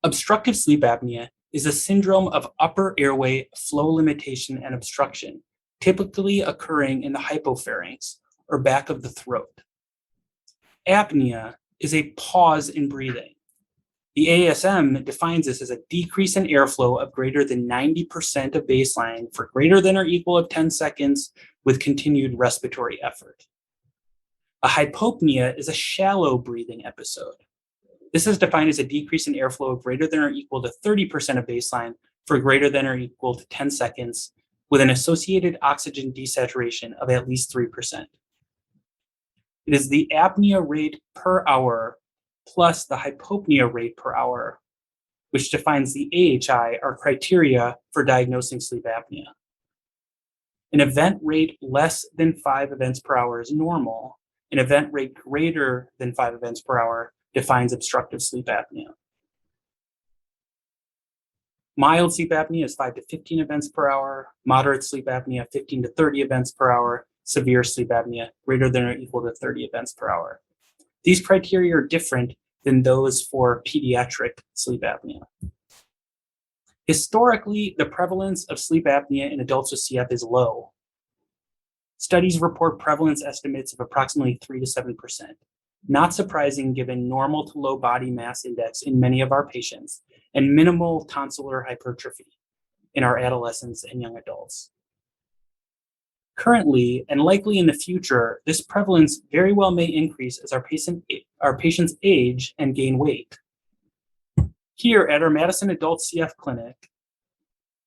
Obstructive sleep apnea is a syndrome of upper airway flow limitation and obstruction, typically occurring in the hypopharynx or back of the throat. Apnea is a pause in breathing. The ASM defines this as a decrease in airflow of greater than 90% of baseline for greater than or equal of 10 seconds with continued respiratory effort. A hypopnea is a shallow breathing episode. This is defined as a decrease in airflow of greater than or equal to 30% of baseline for greater than or equal to 10 seconds with an associated oxygen desaturation of at least 3%. It is the apnea rate per hour plus the hypopnea rate per hour, which defines the AHI, our criteria for diagnosing sleep apnea. An event rate less than 5 events per hour is normal. An event rate greater than 5 events per hour defines obstructive sleep apnea. Mild sleep apnea is 5 to 15 events per hour. Moderate sleep apnea, 15 to 30 events per hour. Severe sleep apnea, greater than or equal to 30 events per hour. These criteria are different than those for pediatric sleep apnea. Historically, the prevalence of sleep apnea in adults with CF is low. Studies report prevalence estimates of approximately 3 to 7%. Not surprising given normal to low body mass index in many of our patients and minimal tonsillar hypertrophy in our adolescents and young adults. Currently, and likely in the future, this prevalence very well may increase as our patients age and gain weight. Here at our Madison Adult CF Clinic,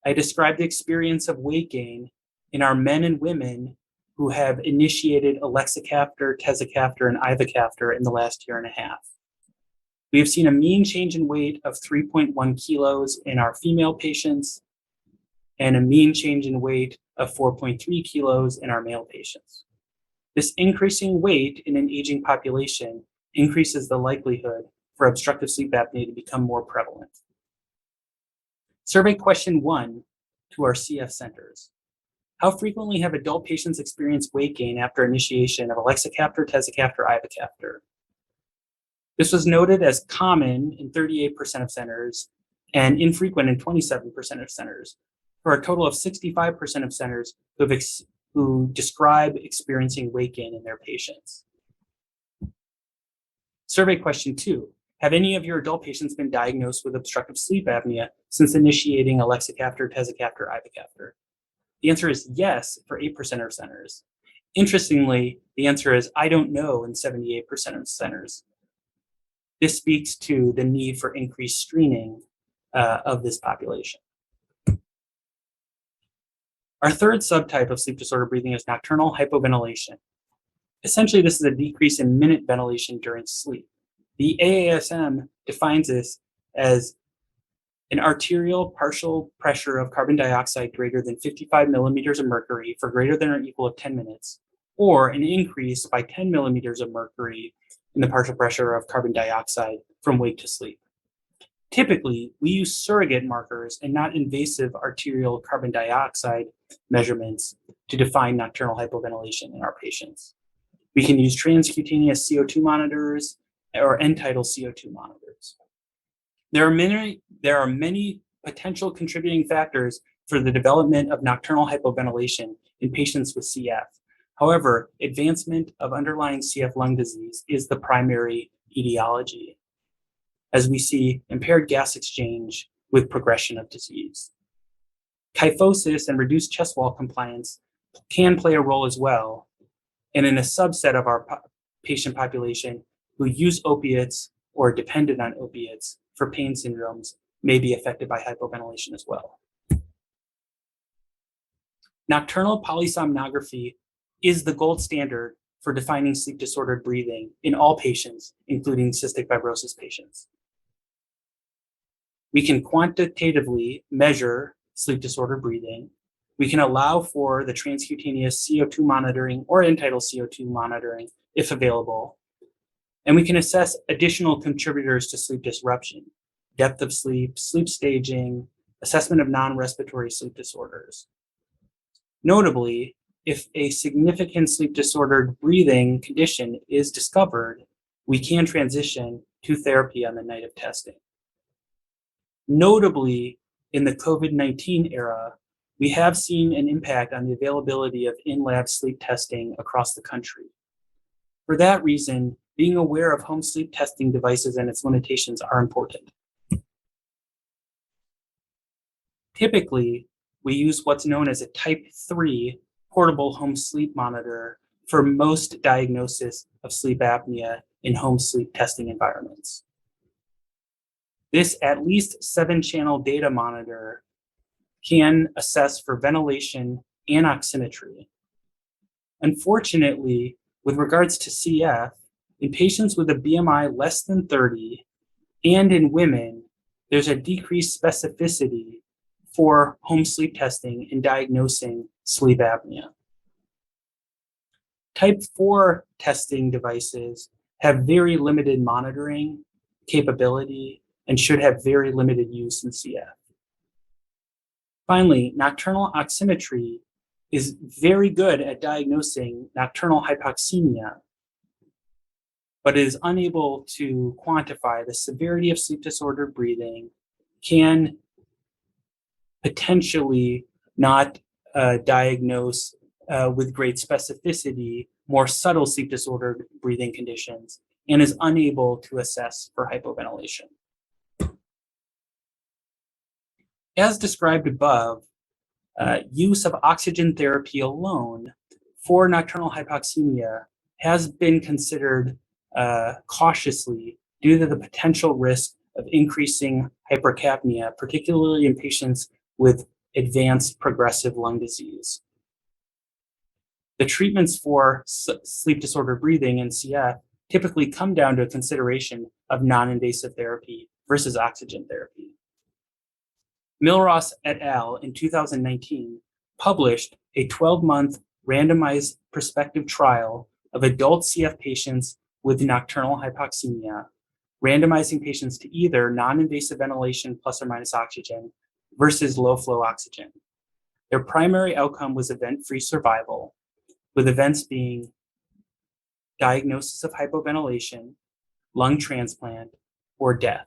I describe the experience of weight gain in our men and women who have initiated elexacaftor, tezacaftor, and ivacaftor in the last year and a half. We have seen a mean change in weight of 3.1 kilos in our female patients and a mean change in weight of 4.3 kilos in our male patients. This increasing weight in an aging population increases the likelihood for obstructive sleep apnea to become more prevalent. Survey question 1 to our CF centers. How frequently have adult patients experienced weight gain after initiation of elexacaftor, tezacaftor, ivacaftor? This was noted as common in 38% of centers and infrequent in 27% of centers, for a total of 65% of centers who describe experiencing weight gain in their patients. Survey question 2. Have any of your adult patients been diagnosed with obstructive sleep apnea since initiating elexacaftor, tezacaftor, ivacaftor? The answer is yes for 8% of centers. Interestingly, the answer is I don't know in 78% of centers. This speaks to the need for increased screening of this population. Our third subtype of sleep disorder breathing is nocturnal hypoventilation. Essentially, this is a decrease in minute ventilation during sleep. The AASM defines this as an arterial partial pressure of carbon dioxide greater than 55 millimeters of mercury for greater than or equal to 10 minutes, or an increase by 10 millimeters of mercury in the partial pressure of carbon dioxide from wake to sleep. Typically, we use surrogate markers and not invasive arterial carbon dioxide measurements to define nocturnal hypoventilation in our patients. We can use transcutaneous CO2 monitors or end-tidal CO2 monitors. There are many potential contributing factors for the development of nocturnal hypoventilation in patients with CF. However, advancement of underlying CF lung disease is the primary etiology, as we see impaired gas exchange with progression of disease. Kyphosis and reduced chest wall compliance can play a role as well, and in a subset of our patient population who use opiates or are dependent on opiates for pain syndromes may be affected by hypoventilation as well. Nocturnal polysomnography is the gold standard for defining sleep disordered breathing in all patients, including cystic fibrosis patients. We can quantitatively measure sleep disordered breathing. We can allow for the transcutaneous CO2 monitoring or end-tidal CO2 monitoring if available. And we can assess additional contributors to sleep disruption, depth of sleep, sleep staging, assessment of non-respiratory sleep disorders. Notably, if a significant sleep disordered breathing condition is discovered, we can transition to therapy on the night of testing. Notably, in the COVID-19 era, we have seen an impact on the availability of in-lab sleep testing across the country. For that reason, being aware of home sleep testing devices and its limitations are important. Typically, we use what's known as a type 3 portable home sleep monitor for most diagnosis of sleep apnea in home sleep testing environments. This at least 7-channel data monitor can assess for ventilation and oximetry. Unfortunately, with regards to CF, in patients with a BMI less than 30 and in women, there's a decreased specificity for home sleep testing in diagnosing sleep apnea. Type 4 testing devices have very limited monitoring capability and should have very limited use in CF. Finally, nocturnal oximetry is very good at diagnosing nocturnal hypoxemia, but is unable to quantify the severity of sleep disordered breathing, can potentially not diagnose with great specificity more subtle sleep disordered breathing conditions and is unable to assess for hypoventilation. As described above, use of oxygen therapy alone for nocturnal hypoxemia has been considered cautiously due to the potential risk of increasing hypercapnia, particularly in patients with advanced progressive lung disease. The treatments for sleep disordered breathing and CF typically come down to a consideration of non-invasive therapy versus oxygen therapy. Milross et al. In 2019 published a 12-month randomized prospective trial of adult CF patients with nocturnal hypoxemia, randomizing patients to either non-invasive ventilation plus or minus oxygen versus low-flow oxygen. Their primary outcome was event-free survival, with events being diagnosis of hypoventilation, lung transplant, or death.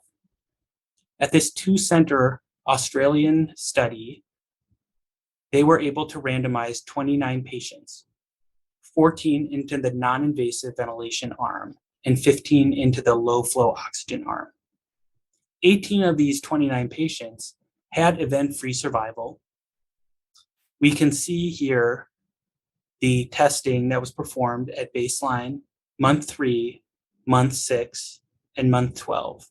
At this two-center Australian study, they were able to randomize 29 patients, 14 into the non-invasive ventilation arm and 15 into the low-flow oxygen arm. 18 of these 29 patients had event-free survival. We can see here the testing that was performed at baseline, month 3, month 6, and month 12.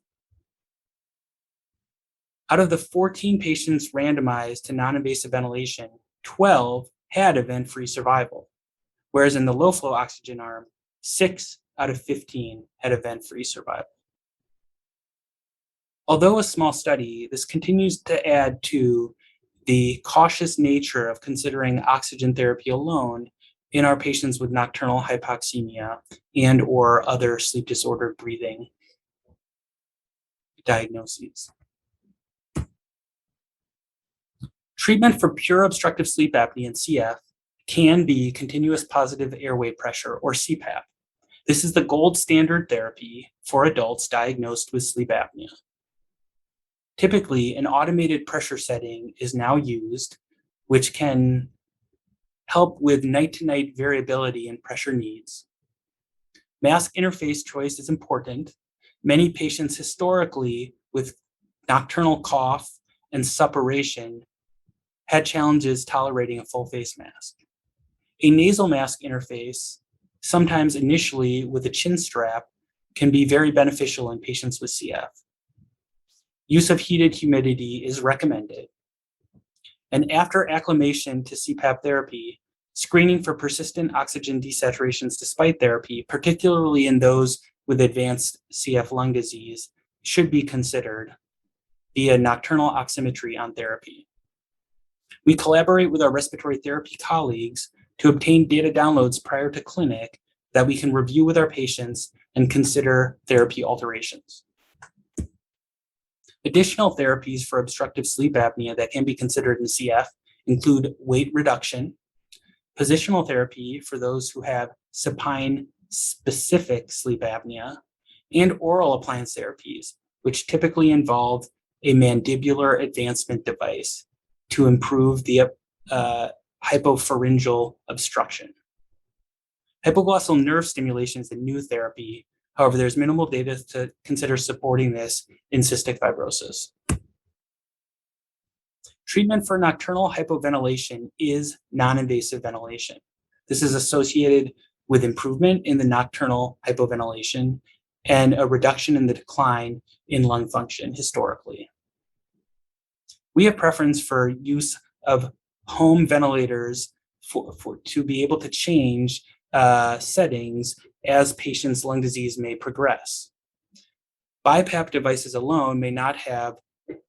Out of the 14 patients randomized to non-invasive ventilation, 12 had event-free survival, whereas in the low-flow oxygen arm, 6 out of 15 had event-free survival. Although a small study, this continues to add to the cautious nature of considering oxygen therapy alone in our patients with nocturnal hypoxemia and or other sleep disordered breathing diagnoses. Treatment for pure obstructive sleep apnea and CF can be continuous positive airway pressure, or CPAP. This is the gold standard therapy for adults diagnosed with sleep apnea. Typically, an automated pressure setting is now used, which can help with night-to-night variability in pressure needs. Mask interface choice is important. Many patients historically with nocturnal cough and suppuration had challenges tolerating a full face mask. A nasal mask interface, sometimes initially with a chin strap, can be very beneficial in patients with CF. Use of heated humidity is recommended. And after acclimation to CPAP therapy, screening for persistent oxygen desaturations despite therapy, particularly in those with advanced CF lung disease, should be considered via nocturnal oximetry on therapy. We collaborate with our respiratory therapy colleagues to obtain data downloads prior to clinic that we can review with our patients and consider therapy alterations. Additional therapies for obstructive sleep apnea that can be considered in CF include weight reduction, positional therapy for those who have supine-specific sleep apnea, and oral appliance therapies, which typically involve a mandibular advancement device to improve the hypopharyngeal obstruction. Hypoglossal nerve stimulation is a new therapy. However, there's minimal data to consider supporting this in cystic fibrosis. Treatment for nocturnal hypoventilation is non-invasive ventilation. This is associated with improvement in the nocturnal hypoventilation and a reduction in the decline in lung function historically. We have preference for use of home ventilators to be able to change settings as patients' lung disease may progress. BiPAP devices alone may not have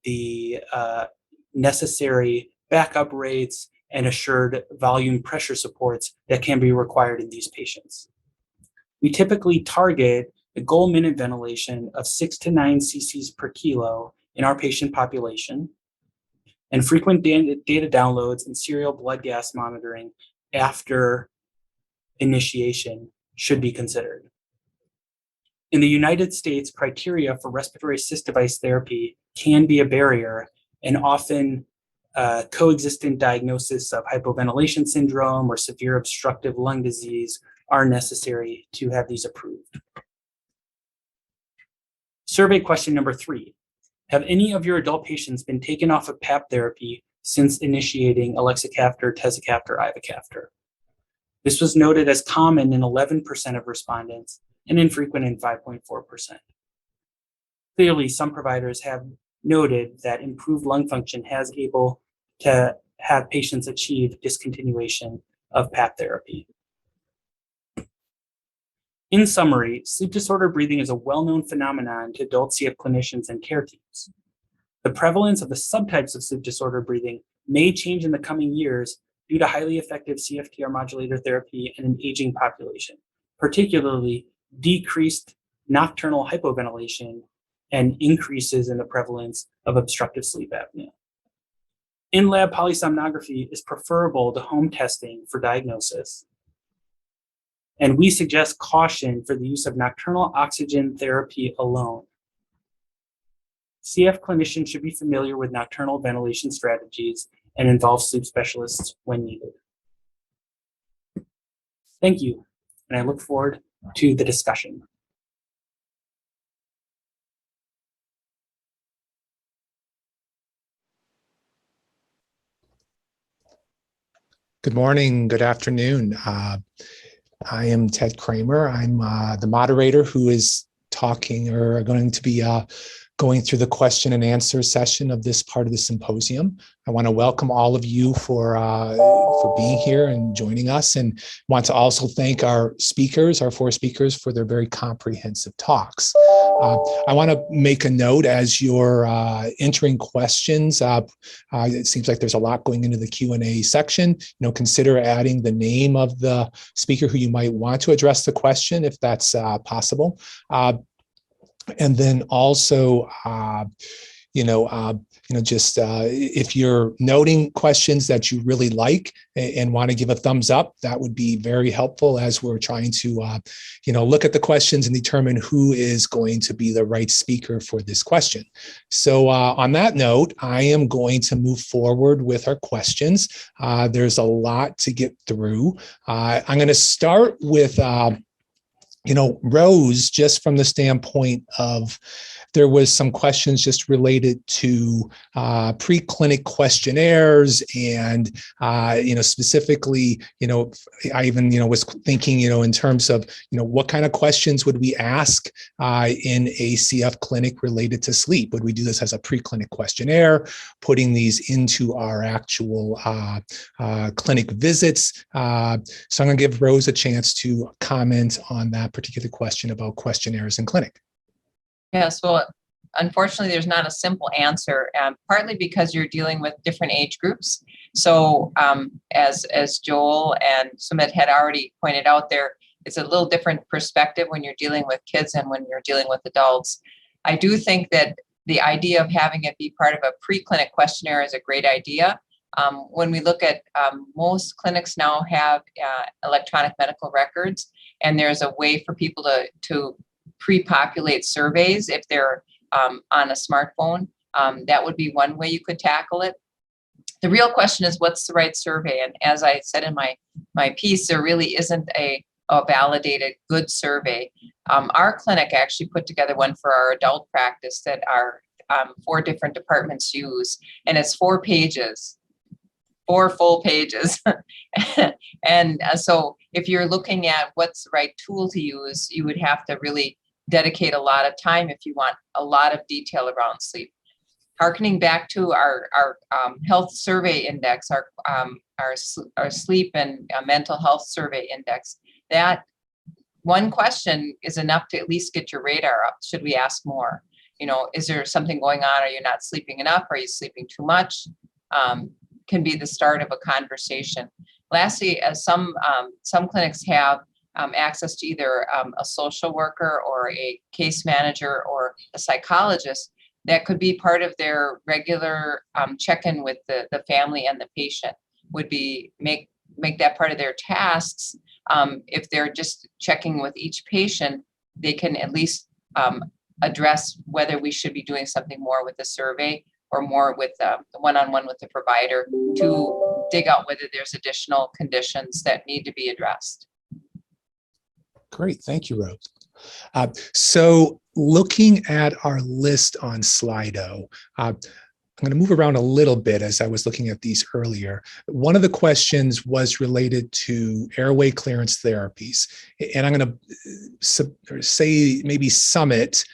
the necessary backup rates and assured volume pressure supports that can be required in these patients. We typically target the goal minute ventilation of 6 to 9 cc's per kilo in our patient population, and frequent data downloads and serial blood gas monitoring after initiation should be considered. In the United States, criteria for respiratory assist device therapy can be a barrier and often coexistent diagnosis of hypoventilation syndrome or severe obstructive lung disease are necessary to have these approved. Survey question number 3. Have any of your adult patients been taken off of PAP therapy since initiating elexacaftor, tezacaftor, ivacaftor? This was noted as common in 11% of respondents and infrequent in 5.4%. Clearly, some providers have noted that improved lung function has able to have patients achieve discontinuation of PAP therapy. In summary, sleep disorder breathing is a well-known phenomenon to adult CF clinicians and care teams. The prevalence of the subtypes of sleep disorder breathing may change in the coming years due to highly effective CFTR modulator therapy in an aging population, particularly decreased nocturnal hypoventilation and increases in the prevalence of obstructive sleep apnea. In-lab polysomnography is preferable to home testing for diagnosis, and we suggest caution for the use of nocturnal oxygen therapy alone. CF clinicians should be familiar with nocturnal ventilation strategies and involve sleep specialists when needed. Thank you, and I look forward to the discussion. Good morning, good afternoon. I am Ted Kramer. I'm the moderator who is talking or going to be going through the question and answer session of this part of the symposium. I want to welcome all of you for being here and joining us, and want to also thank our speakers, our 4 speakers, for their very comprehensive talks. I want to make a note as you're entering questions. It seems like there's a lot going into the Q&A section. Consider adding the name of the speaker who you might want to address the question, if that's possible. And then also, just if you're noting questions that you really like and want to give a thumbs up, that would be very helpful as we're trying to, look at the questions and determine who is going to be the right speaker for this question. So on that note, I am going to move forward with our questions. There's a lot to get through. I'm going to start with Rose, just from the standpoint of, there was some questions just related to preclinic questionnaires and, specifically, I even, was thinking, in terms of, what kind of questions would we ask in a CF clinic related to sleep? Would we do this as a preclinic questionnaire, putting these into our actual clinic visits? So I'm going to give Rose a chance to comment on that particular question about questionnaires in clinic. Yes, well, unfortunately, there's not a simple answer, partly because you're dealing with different age groups. So as Joel and Sumit had already pointed out, there is a little different perspective when you're dealing with kids and when you're dealing with adults. I do think that the idea of having it be part of a preclinic questionnaire is a great idea. When we look at most clinics now have electronic medical records, and there's a way for people to pre-populate surveys if they're on a smartphone. That would be one way you could tackle it. The real question is, what's the right survey? And as I said in my piece, there really isn't a validated good survey. Our clinic actually put together one for our adult practice that our 4 different departments use, and it's 4 pages. 4 full pages. And so if you're looking at what's the right tool to use, you would have to really dedicate a lot of time if you want a lot of detail around sleep. Harkening back to our health survey index, our sleep and mental health survey index, that one question is enough to at least get your radar up. Should we ask more? Is there something going on? Are you not sleeping enough? Are you sleeping too much? Can be the start of a conversation. Lastly, as some clinics have access to either a social worker or a case manager or a psychologist, that could be part of their regular check-in with the family and the patient. Would be make that part of their tasks. If they're just checking with each patient, they can at least address whether we should be doing something more with the survey, or more with the one-on-one with the provider to dig out whether there's additional conditions that need to be addressed. Great, thank you, Rose. So looking at our list on Slido, I'm going to move around a little bit as I was looking at these earlier. One of the questions was related to airway clearance therapies. And I'm going to say maybe Summit.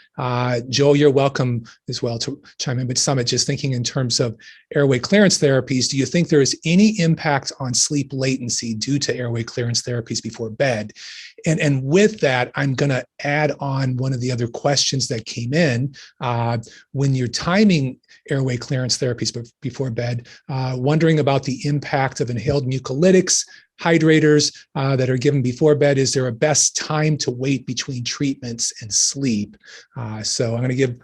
Joel, you're welcome as well to chime in, but Summit, just thinking in terms of airway clearance therapies, do you think there is any impact on sleep latency due to airway clearance therapies before bed? And with that, I'm going to add on one of the other questions that came in. When you're timing airway clearance therapies before bed, wondering about the impact of inhaled mucolytics, hydrators that are given before bed. Is there a best time to wait between treatments and sleep? So I'm going to give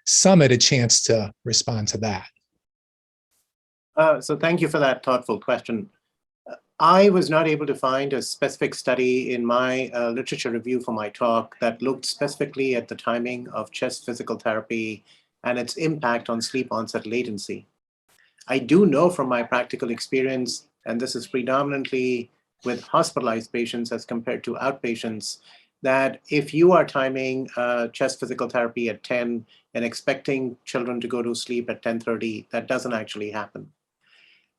Summit a chance to respond to that. So thank you for that thoughtful question. I was not able to find a specific study in my literature review for my talk that looked specifically at the timing of chest physical therapy and its impact on sleep onset latency. I do know from my practical experience, and this is predominantly with hospitalized patients as compared to outpatients, that if you are timing chest physical therapy at 10 and expecting children to go to sleep at 10:30, that doesn't actually happen.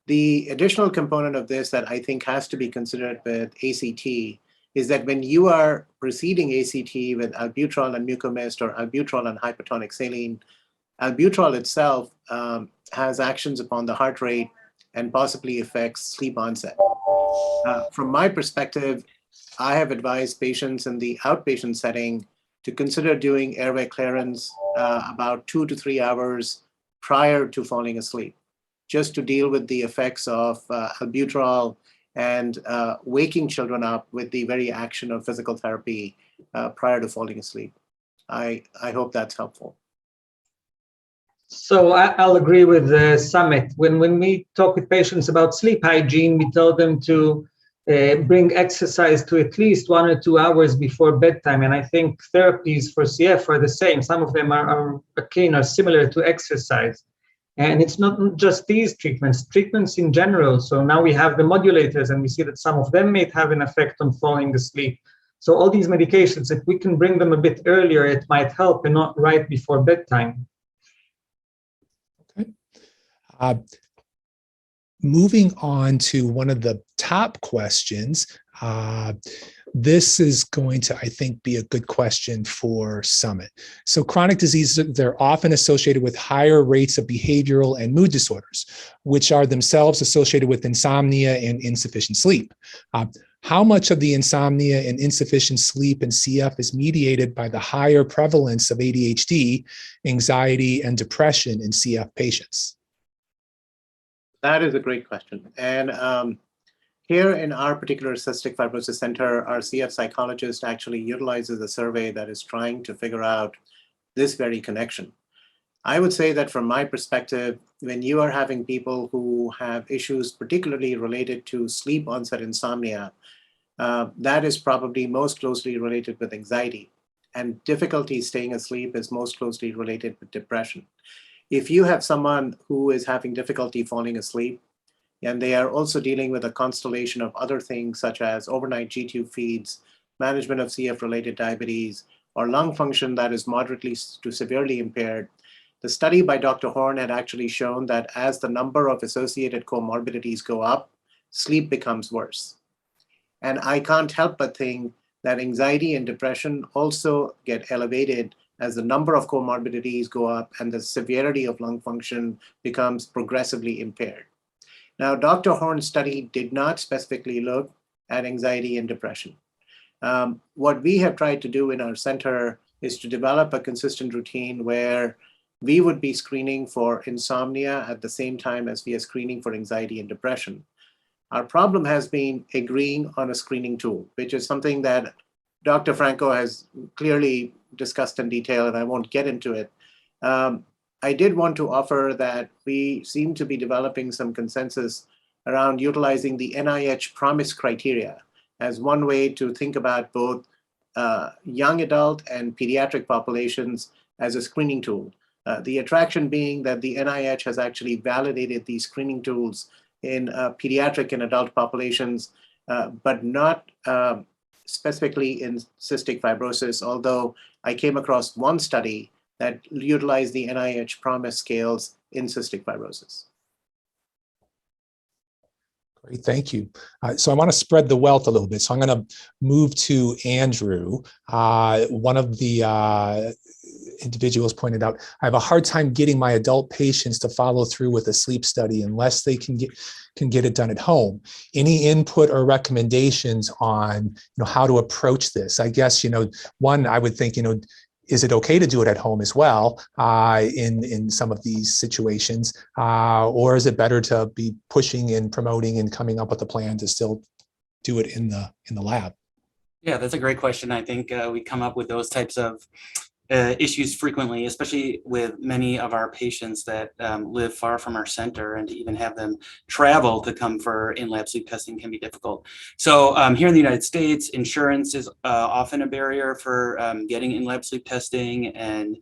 The additional component of this that I think has to be considered with ACT is that when you are preceding ACT with albuterol and mucomist or albuterol and hypertonic saline, albuterol itself has actions upon the heart rate and possibly affects sleep onset. From my perspective, I have advised patients in the outpatient setting to consider doing airway clearance about 2 to 3 hours prior to falling asleep, just to deal with the effects of albuterol and waking children up with the very action of physical therapy prior to falling asleep. I hope that's helpful. So I'll agree with Summit. When we talk with patients about sleep hygiene, we tell them to bring exercise to at least 1 or 2 hours before bedtime. And I think therapies for CF are the same. Some of them are akin or similar to exercise. And it's not just these treatments in general. So now we have the modulators, and we see that some of them may have an effect on falling asleep. So all these medications, if we can bring them a bit earlier, it might help, and not right before bedtime. Okay. Moving on to one of the top questions. This is going to, I think, be a good question for Summit. So chronic diseases, they're often associated with higher rates of behavioral and mood disorders, which are themselves associated with insomnia and insufficient sleep. How much of the insomnia and insufficient sleep in CF is mediated by the higher prevalence of ADHD, anxiety, and depression in CF patients? That is a great question. And here in our particular Cystic Fibrosis Center, our CF psychologist actually utilizes a survey that is trying to figure out this very connection. I would say that from my perspective, when you are having people who have issues particularly related to sleep onset insomnia, that is probably most closely related with anxiety. And difficulty staying asleep is most closely related with depression. If you have someone who is having difficulty falling asleep, and they are also dealing with a constellation of other things such as overnight G-tube feeds, management of CF-related diabetes, or lung function that is moderately to severely impaired, the study by Dr. Horn had actually shown that as the number of associated comorbidities go up, sleep becomes worse. And I can't help but think that anxiety and depression also get elevated as the number of comorbidities go up and the severity of lung function becomes progressively impaired. Now, Dr. Horn's study did not specifically look at anxiety and depression. What we have tried to do in our center is to develop a consistent routine where we would be screening for insomnia at the same time as we are screening for anxiety and depression. Our problem has been agreeing on a screening tool, which is something that Dr. Franco has clearly discussed in detail, and I won't get into it. I did want to offer that we seem to be developing some consensus around utilizing the NIH PROMISE criteria as one way to think about both young adult and pediatric populations as a screening tool. The attraction being that the NIH has actually validated these screening tools in pediatric and adult populations, but not specifically in cystic fibrosis, although I came across one study that utilized the NIH PROMIS scales in cystic fibrosis. Great, thank you. So I want to spread the wealth a little bit. So I'm going to move to Andrew. One of the individuals pointed out, I have a hard time getting my adult patients to follow through with a sleep study unless they can get it done at home. Any input or recommendations on how to approach this? I guess one, I would think is it okay to do it at home as well in some of these situations, or is it better to be pushing and promoting and coming up with a plan to still do it in the lab? Yeah, that's a great question. I think we come up with those types of issues frequently, especially with many of our patients that live far from our center, and to even have them travel to come for in-lab sleep testing can be difficult. So here in the United States, insurance is often a barrier for getting in-lab sleep testing, and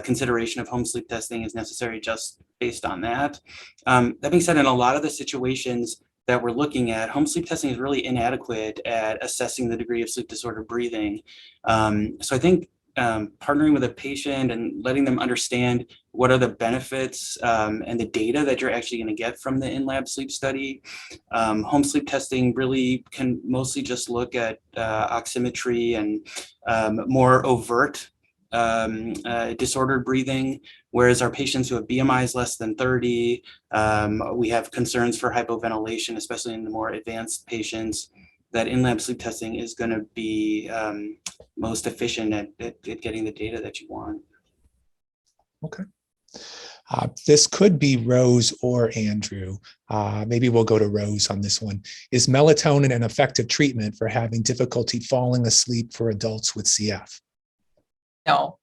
consideration of home sleep testing is necessary just based on that. That being said, in a lot of the situations that we're looking at, home sleep testing is really inadequate at assessing the degree of sleep disordered breathing. So I think partnering with a patient and letting them understand what are the benefits and the data that you're actually going to get from the in-lab sleep study. Home sleep testing really can mostly just look at oximetry and more overt disordered breathing, whereas our patients who have BMIs less than 30, we have concerns for hypoventilation, especially in the more advanced patients. That in-lab sleep testing is going to be most efficient at getting the data that you want. Okay. This could be Rose or Andrew. Maybe we'll go to Rose on this one. Is melatonin an effective treatment for having difficulty falling asleep for adults with CF? No.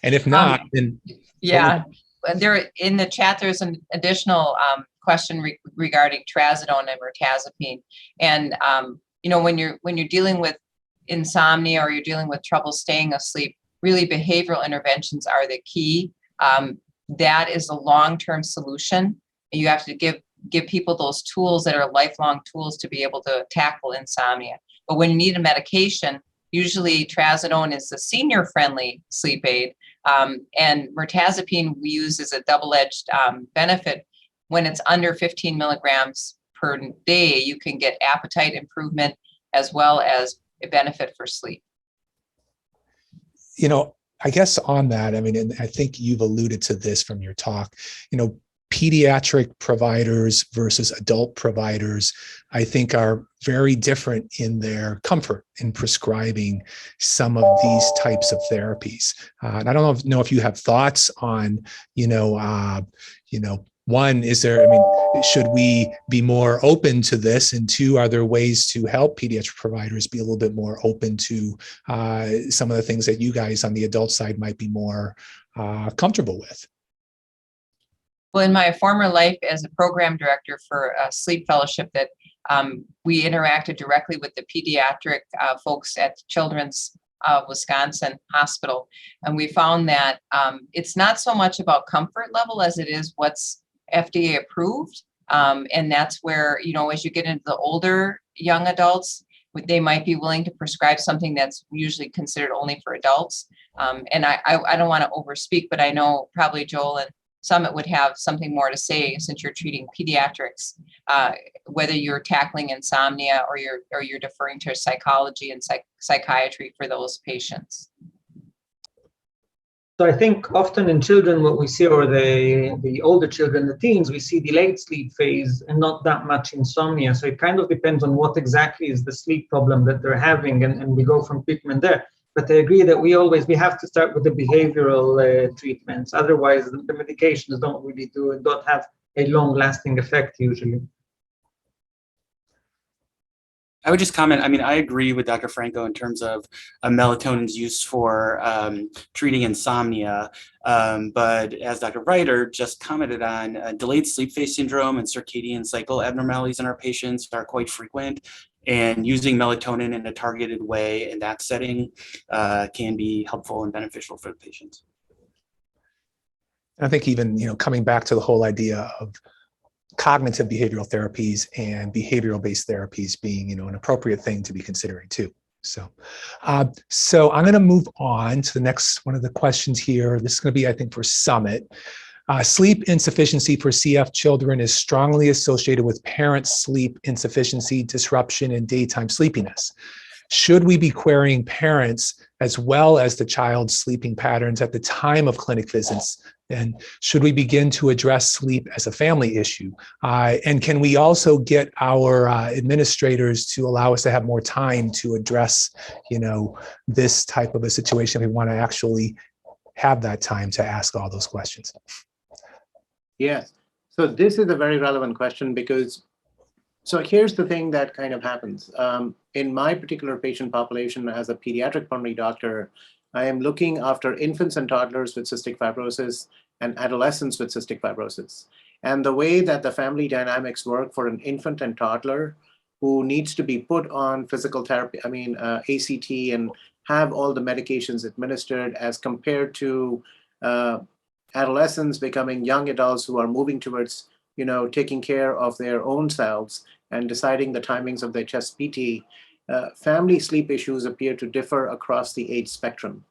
And if not, then yeah, there in the chat there's an additional question regarding trazodone and mirtazapine, and when you're dealing with insomnia or you're dealing with trouble staying asleep, really behavioral interventions are the key. That is a long-term solution. You have to give people those tools that are lifelong tools to be able to tackle insomnia. But when you need a medication, usually trazodone is a senior-friendly sleep aid, and mirtazapine we use as a double-edged benefit. When it's under 15 milligrams per day, you can get appetite improvement as well as a benefit for sleep. I guess on that, and I think you've alluded to this from your talk, pediatric providers versus adult providers, I think are very different in their comfort in prescribing some of these types of therapies. And I don't know if you have thoughts on, one, should we be more open to this? And two, are there ways to help pediatric providers be a little bit more open to some of the things that you guys on the adult side might be more comfortable with? Well, in my former life as a program director for a sleep fellowship, that we interacted directly with the pediatric folks at Children's Wisconsin Hospital. And we found that it's not so much about comfort level as it is what's FDA approved. And that's where, as you get into the older young adults, they might be willing to prescribe something that's usually considered only for adults. And I don't want to overspeak, but I know probably Joel and Summit would have something more to say since you're treating pediatrics, whether you're tackling insomnia or you're deferring to psychology and psychiatry for those patients. So I think often in children, what we see, or the older children, the teens, we see delayed sleep phase and not that much insomnia. So it kind of depends on what exactly is the sleep problem that they're having, and we go from treatment there. But I agree that we have to start with the behavioral treatments. Otherwise, the medications don't have a long-lasting effect usually. I would just comment, I agree with Dr. Franco in terms of melatonin's use for treating insomnia. But as Dr. Reiter just commented on, delayed sleep phase syndrome and circadian cycle abnormalities in our patients are quite frequent. And using melatonin in a targeted way in that setting can be helpful and beneficial for the patients. I think even, coming back to the whole idea of cognitive behavioral therapies and behavioral-based therapies being, an appropriate thing to be considering too. So I'm going to move on to the next one of the questions here. This is going to be, I think, for Summit. Sleep insufficiency for CF children is strongly associated with parent sleep insufficiency, disruption, and daytime sleepiness. Should we be querying parents as well as the child's sleeping patterns at the time of clinic visits? And should we begin to address sleep as a family issue? And can we also get our administrators to allow us to have more time to address, this type of a situation? We want to actually have that time to ask all those questions. Yes. So this is a very relevant question because, so here's the thing that kind of happens. In my particular patient population as a pediatric pulmonary doctor, I am looking after infants and toddlers with cystic fibrosis and adolescents with cystic fibrosis. And the way that the family dynamics work for an infant and toddler who needs to be put on physical therapy, ACT, and have all the medications administered as compared to adolescents becoming young adults who are moving towards, taking care of their own selves and deciding the timings of their chest PT, family sleep issues appear to differ across the age spectrum.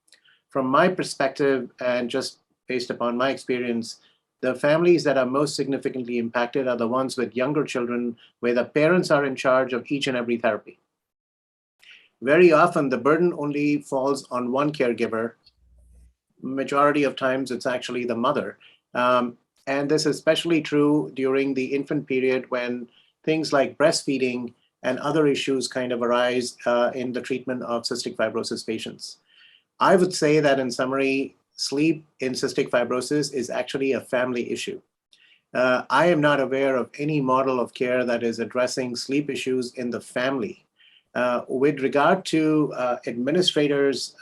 From my perspective, and just based upon my experience, the families that are most significantly impacted are the ones with younger children where the parents are in charge of each and every therapy. Very often, the burden only falls on one caregiver. Majority of times, it's actually the mother. And this is especially true during the infant period when things like breastfeeding and other issues kind of arise in the treatment of cystic fibrosis patients. I would say that in summary, sleep in cystic fibrosis is actually a family issue. I am not aware of any model of care that is addressing sleep issues in the family. With regard to administrators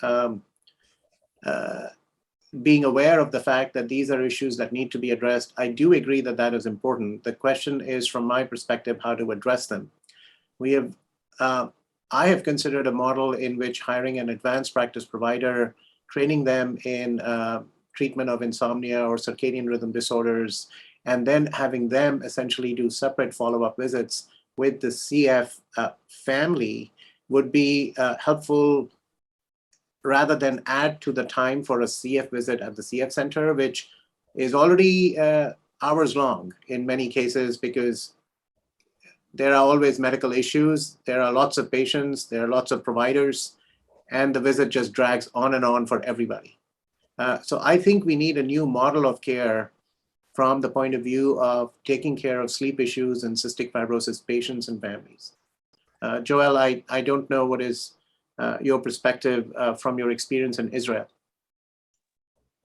being aware of the fact that these are issues that need to be addressed, I do agree that that is important. The question is, from my perspective, how to address them. I have considered a model in which hiring an advanced practice provider, training them in treatment of insomnia or circadian rhythm disorders, and then having them essentially do separate follow-up visits with the CF family would be helpful, rather than add to the time for a CF visit at the CF center, which is already hours long in many cases because there are always medical issues, there are lots of patients, there are lots of providers, and the visit just drags on and on for everybody. So I think we need a new model of care from the point of view of taking care of sleep issues in cystic fibrosis patients and families. Joel, I don't know what is your perspective from your experience in Israel.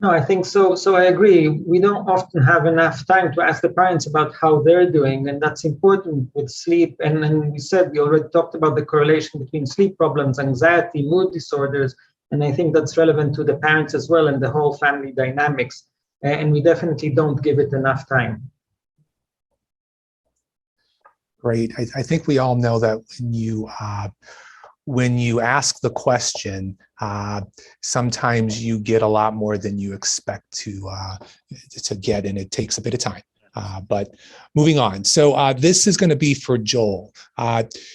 No, I think so. So I agree. We don't often have enough time to ask the parents about how they're doing, and that's important with sleep. And then we already talked about the correlation between sleep problems, anxiety, mood disorders, and I think that's relevant to the parents as well and the whole family dynamics. And we definitely don't give it enough time. Great. I think we all know that when you ask the question, sometimes you get a lot more than you expect to get, and it takes a bit of time. But moving on. So this is going to be for Joel.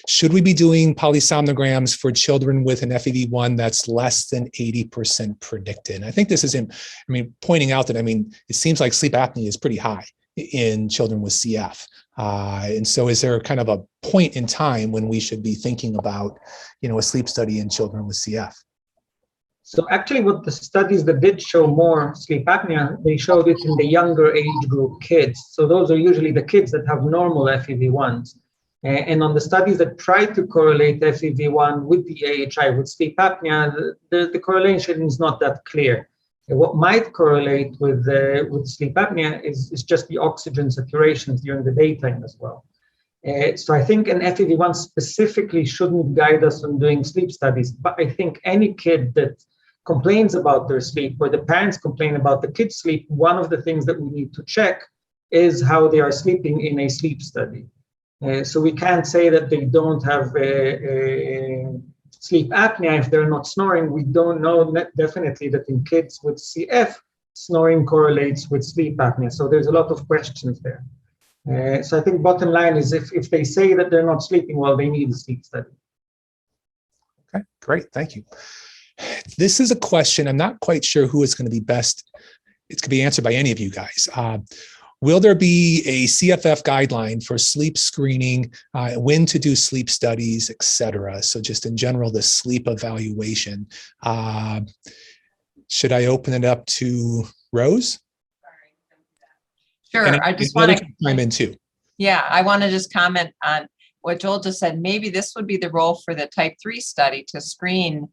Should we be doing polysomnograms for children with an FEV1 that's less than 80% predicted? And I think this is, pointing out that, it seems like sleep apnea is pretty high in children with CF. And so is there kind of a point in time when we should be thinking about, a sleep study in children with CF? So actually what the studies that did show more sleep apnea, they showed it in the younger age group kids. So those are usually the kids that have normal FEV1s. And on the studies that try to correlate FEV1 with the AHI, with sleep apnea, the correlation is not that clear. What might correlate with sleep apnea is just the oxygen saturations during the daytime as well. So I think an FEV1 specifically shouldn't guide us on doing sleep studies, but I think any kid that complains about their sleep, or the parents complain about the kid's sleep, one of the things that we need to check is how they are sleeping in a sleep study. So we can't say that they don't have sleep apnea if they're not snoring. We don't know definitely that in kids with CF, snoring correlates with sleep apnea. So there's a lot of questions there. So I think bottom line is if they say that they're not sleeping well, they need a sleep study. Okay, great, thank you. This is a question, I'm not quite sure who is going to be best. It's going to be answered by any of you guys. Will there be a CFF guideline for sleep screening, when to do sleep studies, et cetera? So just in general, the sleep evaluation. Should I open it up to Rose? Sure, And I just want to chime in too. Yeah, I want to just comment on what Joel just said. Maybe this would be the role for the type 3 study to screen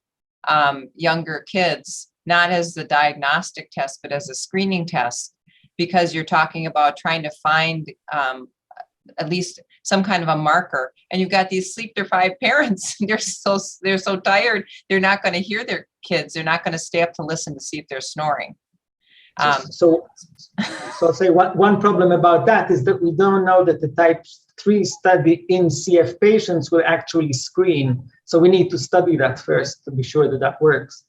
younger kids, not as the diagnostic test, but as a screening test, because you're talking about trying to find at least some kind of a marker. And you've got these sleep deprived parents. They're so tired. They're not going to hear their kids. They're not going to stay up to listen to see if they're snoring. So I'll say one problem about that is that we don't know that the type 3 study in CF patients will actually screen. So we need to study that first to be sure that that works.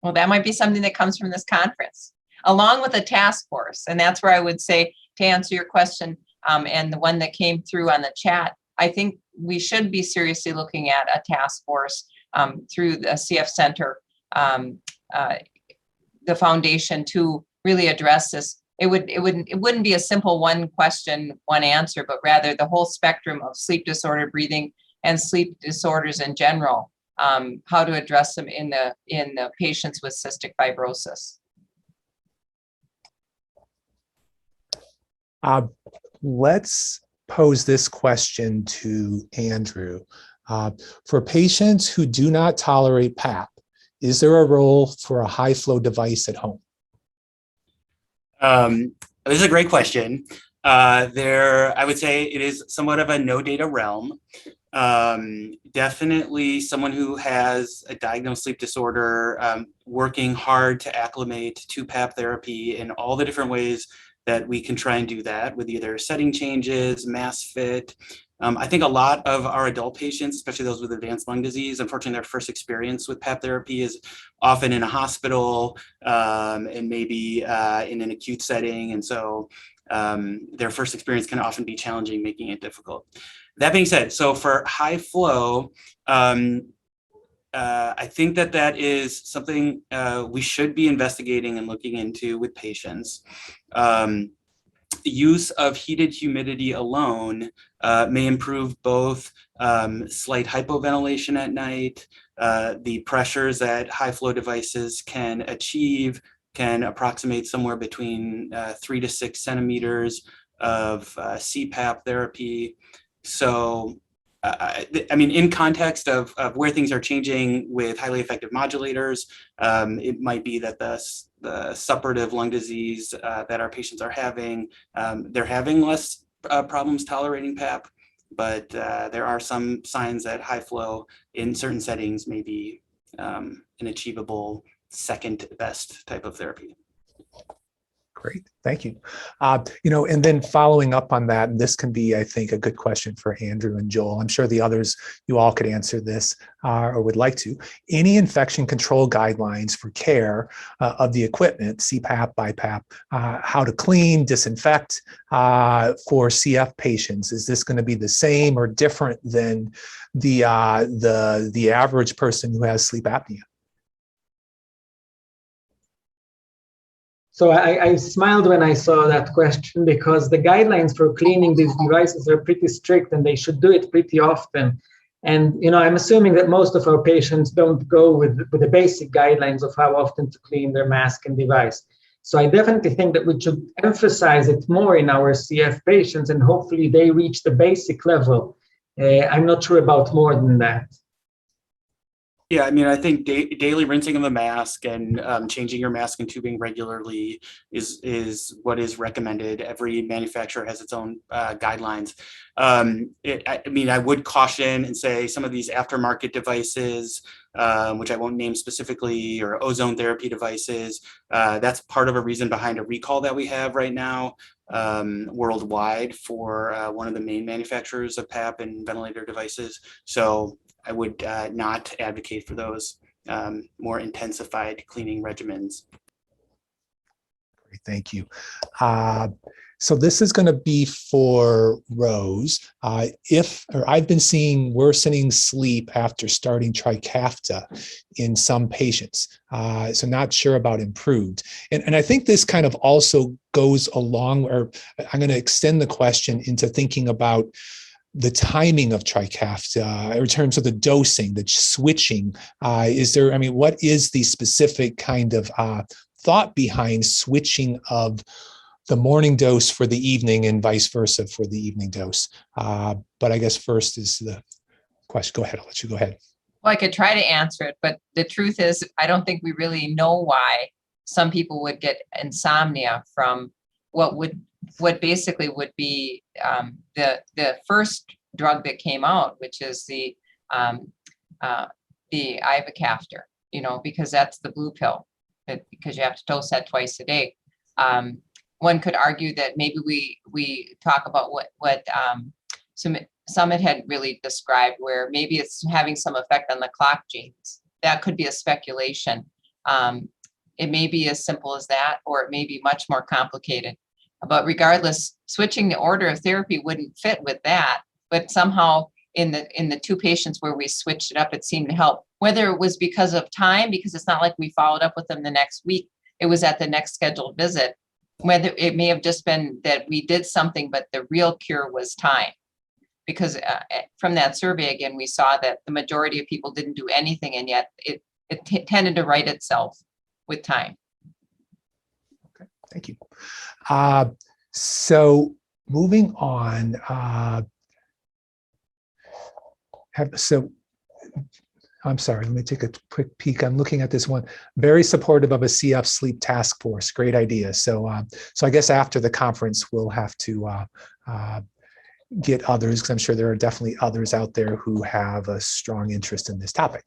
Well, that might be something that comes from this conference, along with a task force. And that's where I would say, to answer your question, and the one that came through on the chat, I think we should be seriously looking at a task force through the CF Center, the foundation, to really address this. It wouldn't be a simple one question, one answer, but rather the whole spectrum of sleep disorder, breathing, and sleep disorders in general. How to address them in the patients with cystic fibrosis. Let's pose this question to Andrew. For patients who do not tolerate PAP, is there a role for a high flow device at home? This is a great question. I would say it is somewhat of a no data realm. Definitely someone who has a diagnosed sleep disorder, working hard to acclimate to PAP therapy in all the different ways that we can try and do that, with either setting changes, mask fit. I think a lot of our adult patients, especially those with advanced lung disease, unfortunately their first experience with PAP therapy is often in a hospital, and maybe in an acute setting. And so their first experience can often be challenging, making it difficult. That being said, so for high flow, I think that is something we should be investigating and looking into with patients. Use of heated humidity alone may improve both slight hypoventilation at night. The pressures that high flow devices can achieve can approximate somewhere between 3 to 6 centimeters of CPAP therapy. So, I mean, in context of where things are changing with highly effective modulators, it might be that the suppurative lung disease that our patients are having, they're having less problems tolerating PAP, but there are some signs that high flow in certain settings may be an achievable second best type of therapy. Great, thank you. And then following up on that, and this can be, I think, a good question for Andrew and Joel. I'm sure the others, you all could answer this or would like to. Any infection control guidelines for care of the equipment, CPAP, BiPAP, how to clean, disinfect for CF patients? Is this going to be the same or different than the average person who has sleep apnea? So I smiled when I saw that question, because the guidelines for cleaning these devices are pretty strict and they should do it pretty often. And I'm assuming that most of our patients don't go with the basic guidelines of how often to clean their mask and device. So I definitely think that we should emphasize it more in our CF patients, and hopefully they reach the basic level. I'm not sure about more than that. Yeah, I mean, I think daily rinsing of the mask and changing your mask and tubing regularly is what is recommended. Every manufacturer has its own guidelines. I mean, I would caution and say some of these aftermarket devices, which I won't name specifically, or ozone therapy devices, that's part of a reason behind a recall that we have right now worldwide for one of the main manufacturers of PAP and ventilator devices. So I would not advocate for those more intensified cleaning regimens. Great, thank you. So this is going to be for Rose. I've been seeing worsening sleep after starting Trikafta in some patients. So not sure about improved. And I think this kind of also goes along, or I'm going to extend the question into thinking about the timing of Trikafta in terms of the dosing, the switching. What is the specific kind of thought behind switching of the morning dose for the evening and vice versa for the evening dose? But I guess first is the question. Go ahead, I'll let you go ahead. Well, I could try to answer it, but the truth is, I don't think we really know why some people would get insomnia from what basically would be the first drug that came out, which is the ivacaftor, because that's the blue pill, because you have to dose that twice a day. One could argue that maybe we talk about what Summit had really described, where maybe it's having some effect on the clock genes. That could be a speculation. It may be as simple as that, or it may be much more complicated. But regardless, switching the order of therapy wouldn't fit with that. But somehow in the two patients where we switched it up, it seemed to help. Whether it was because of time, because it's not like we followed up with them the next week, it was at the next scheduled visit. Whether it may have just been that we did something, but the real cure was time. Because from that survey, again, we saw that the majority of people didn't do anything, and yet it tended to right itself with time. Okay, thank you. So moving on, I'm sorry, let me take a quick peek. I'm looking at this one. Very supportive of a CF sleep task force. Great idea. So I guess after the conference, we'll have to get others, because I'm sure there are definitely others out there who have a strong interest in this topic.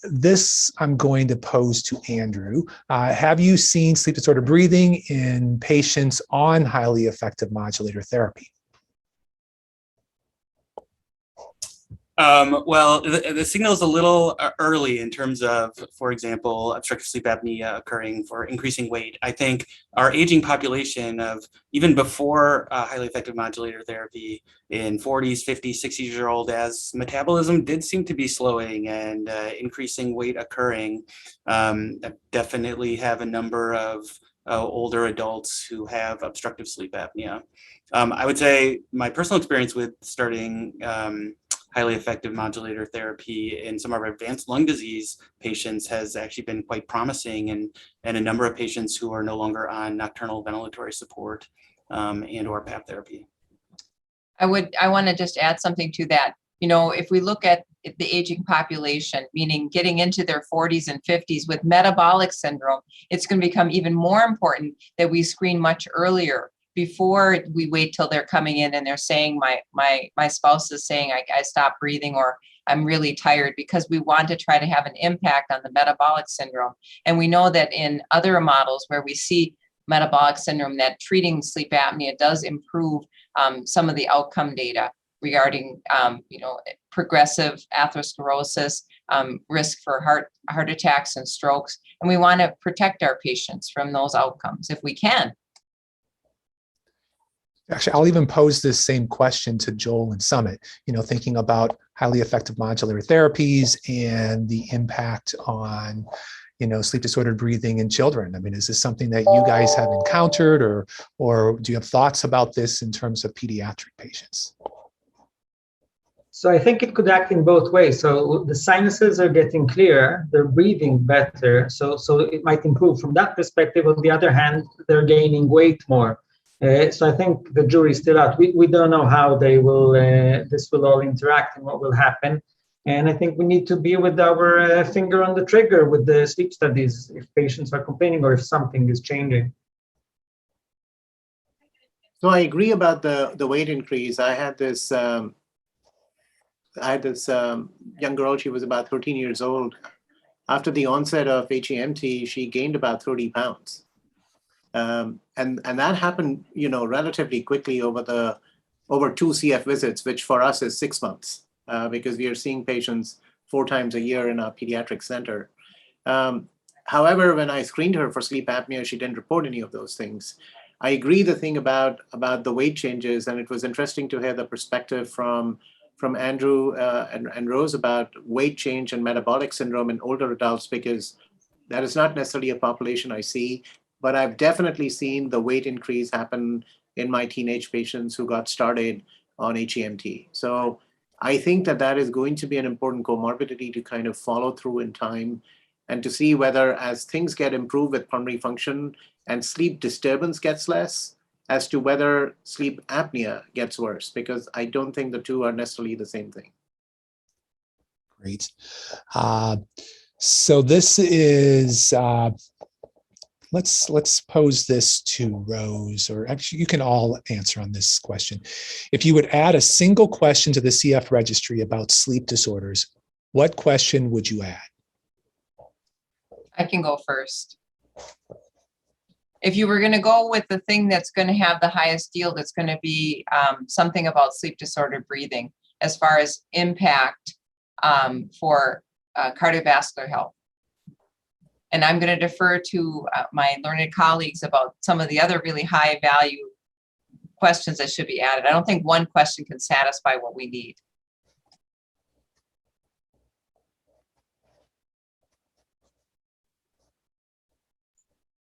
This I'm going to pose to Andrew. Have you seen sleep disorder breathing in patients on highly effective modulator therapy? Well, the signal is a little early in terms of, for example, obstructive sleep apnea occurring for increasing weight. I think our aging population of even before highly effective modulator therapy in 40s, 50s, 60-year-old, as metabolism did seem to be slowing and increasing weight occurring, definitely have a number of older adults who have obstructive sleep apnea. I would say my personal experience with starting highly effective modulator therapy in some of our advanced lung disease patients has actually been quite promising, and a number of patients who are no longer on nocturnal ventilatory support and or PAP therapy. I want to just add something to that. If we look at the aging population, meaning getting into their 40s and 50s with metabolic syndrome, it's going to become even more important that we screen much earlier, before we wait till they're coming in and they're saying, my spouse is saying I stopped breathing, or I'm really tired, because we want to try to have an impact on the metabolic syndrome. And we know that in other models where we see metabolic syndrome, that treating sleep apnea does improve some of the outcome data regarding progressive atherosclerosis, risk for heart attacks and strokes. And we want to protect our patients from those outcomes if we can. Actually, I'll even pose this same question to Joel and Summit, thinking about highly effective modulator therapies and the impact on, sleep disordered breathing in children. I mean, is this something that you guys have encountered, or do you have thoughts about this in terms of pediatric patients? So I think it could act in both ways. So the sinuses are getting clearer, they're breathing better. So it might improve from that perspective. On the other hand, they're gaining weight more. So I think the jury's still out. We don't know how they will, this will all interact and what will happen. And I think we need to be with our finger on the trigger with the sleep studies if patients are complaining or if something is changing. So I agree about the weight increase. I had this young girl. She was about 13 years old. After the onset of HEMT, she gained about 30 pounds. And that happened, relatively quickly over 2 CF visits, which for us is 6 months, because we are seeing patients 4 times a year in our pediatric center. However, when I screened her for sleep apnea, she didn't report any of those things. I agree the thing about the weight changes, and it was interesting to hear the perspective from Andrew and Rose about weight change and metabolic syndrome in older adults, because that is not necessarily a population I see, but I've definitely seen the weight increase happen in my teenage patients who got started on HEMT. So I think that is going to be an important comorbidity to kind of follow through in time, and to see whether, as things get improved with pulmonary function and sleep disturbance gets less, as to whether sleep apnea gets worse, because I don't think the two are necessarily the same thing. Great. So this is, let's pose this to Rose, or actually you can all answer on this question. If you would add a single question to the CF registry about sleep disorders, what question would you add? I can go first. If you were going to go with the thing that's going to have the highest yield, it's going to be something about sleep disordered breathing as far as impact for cardiovascular health. And I'm going to defer to my learned colleagues about some of the other really high value questions that should be added. I don't think one question can satisfy what we need.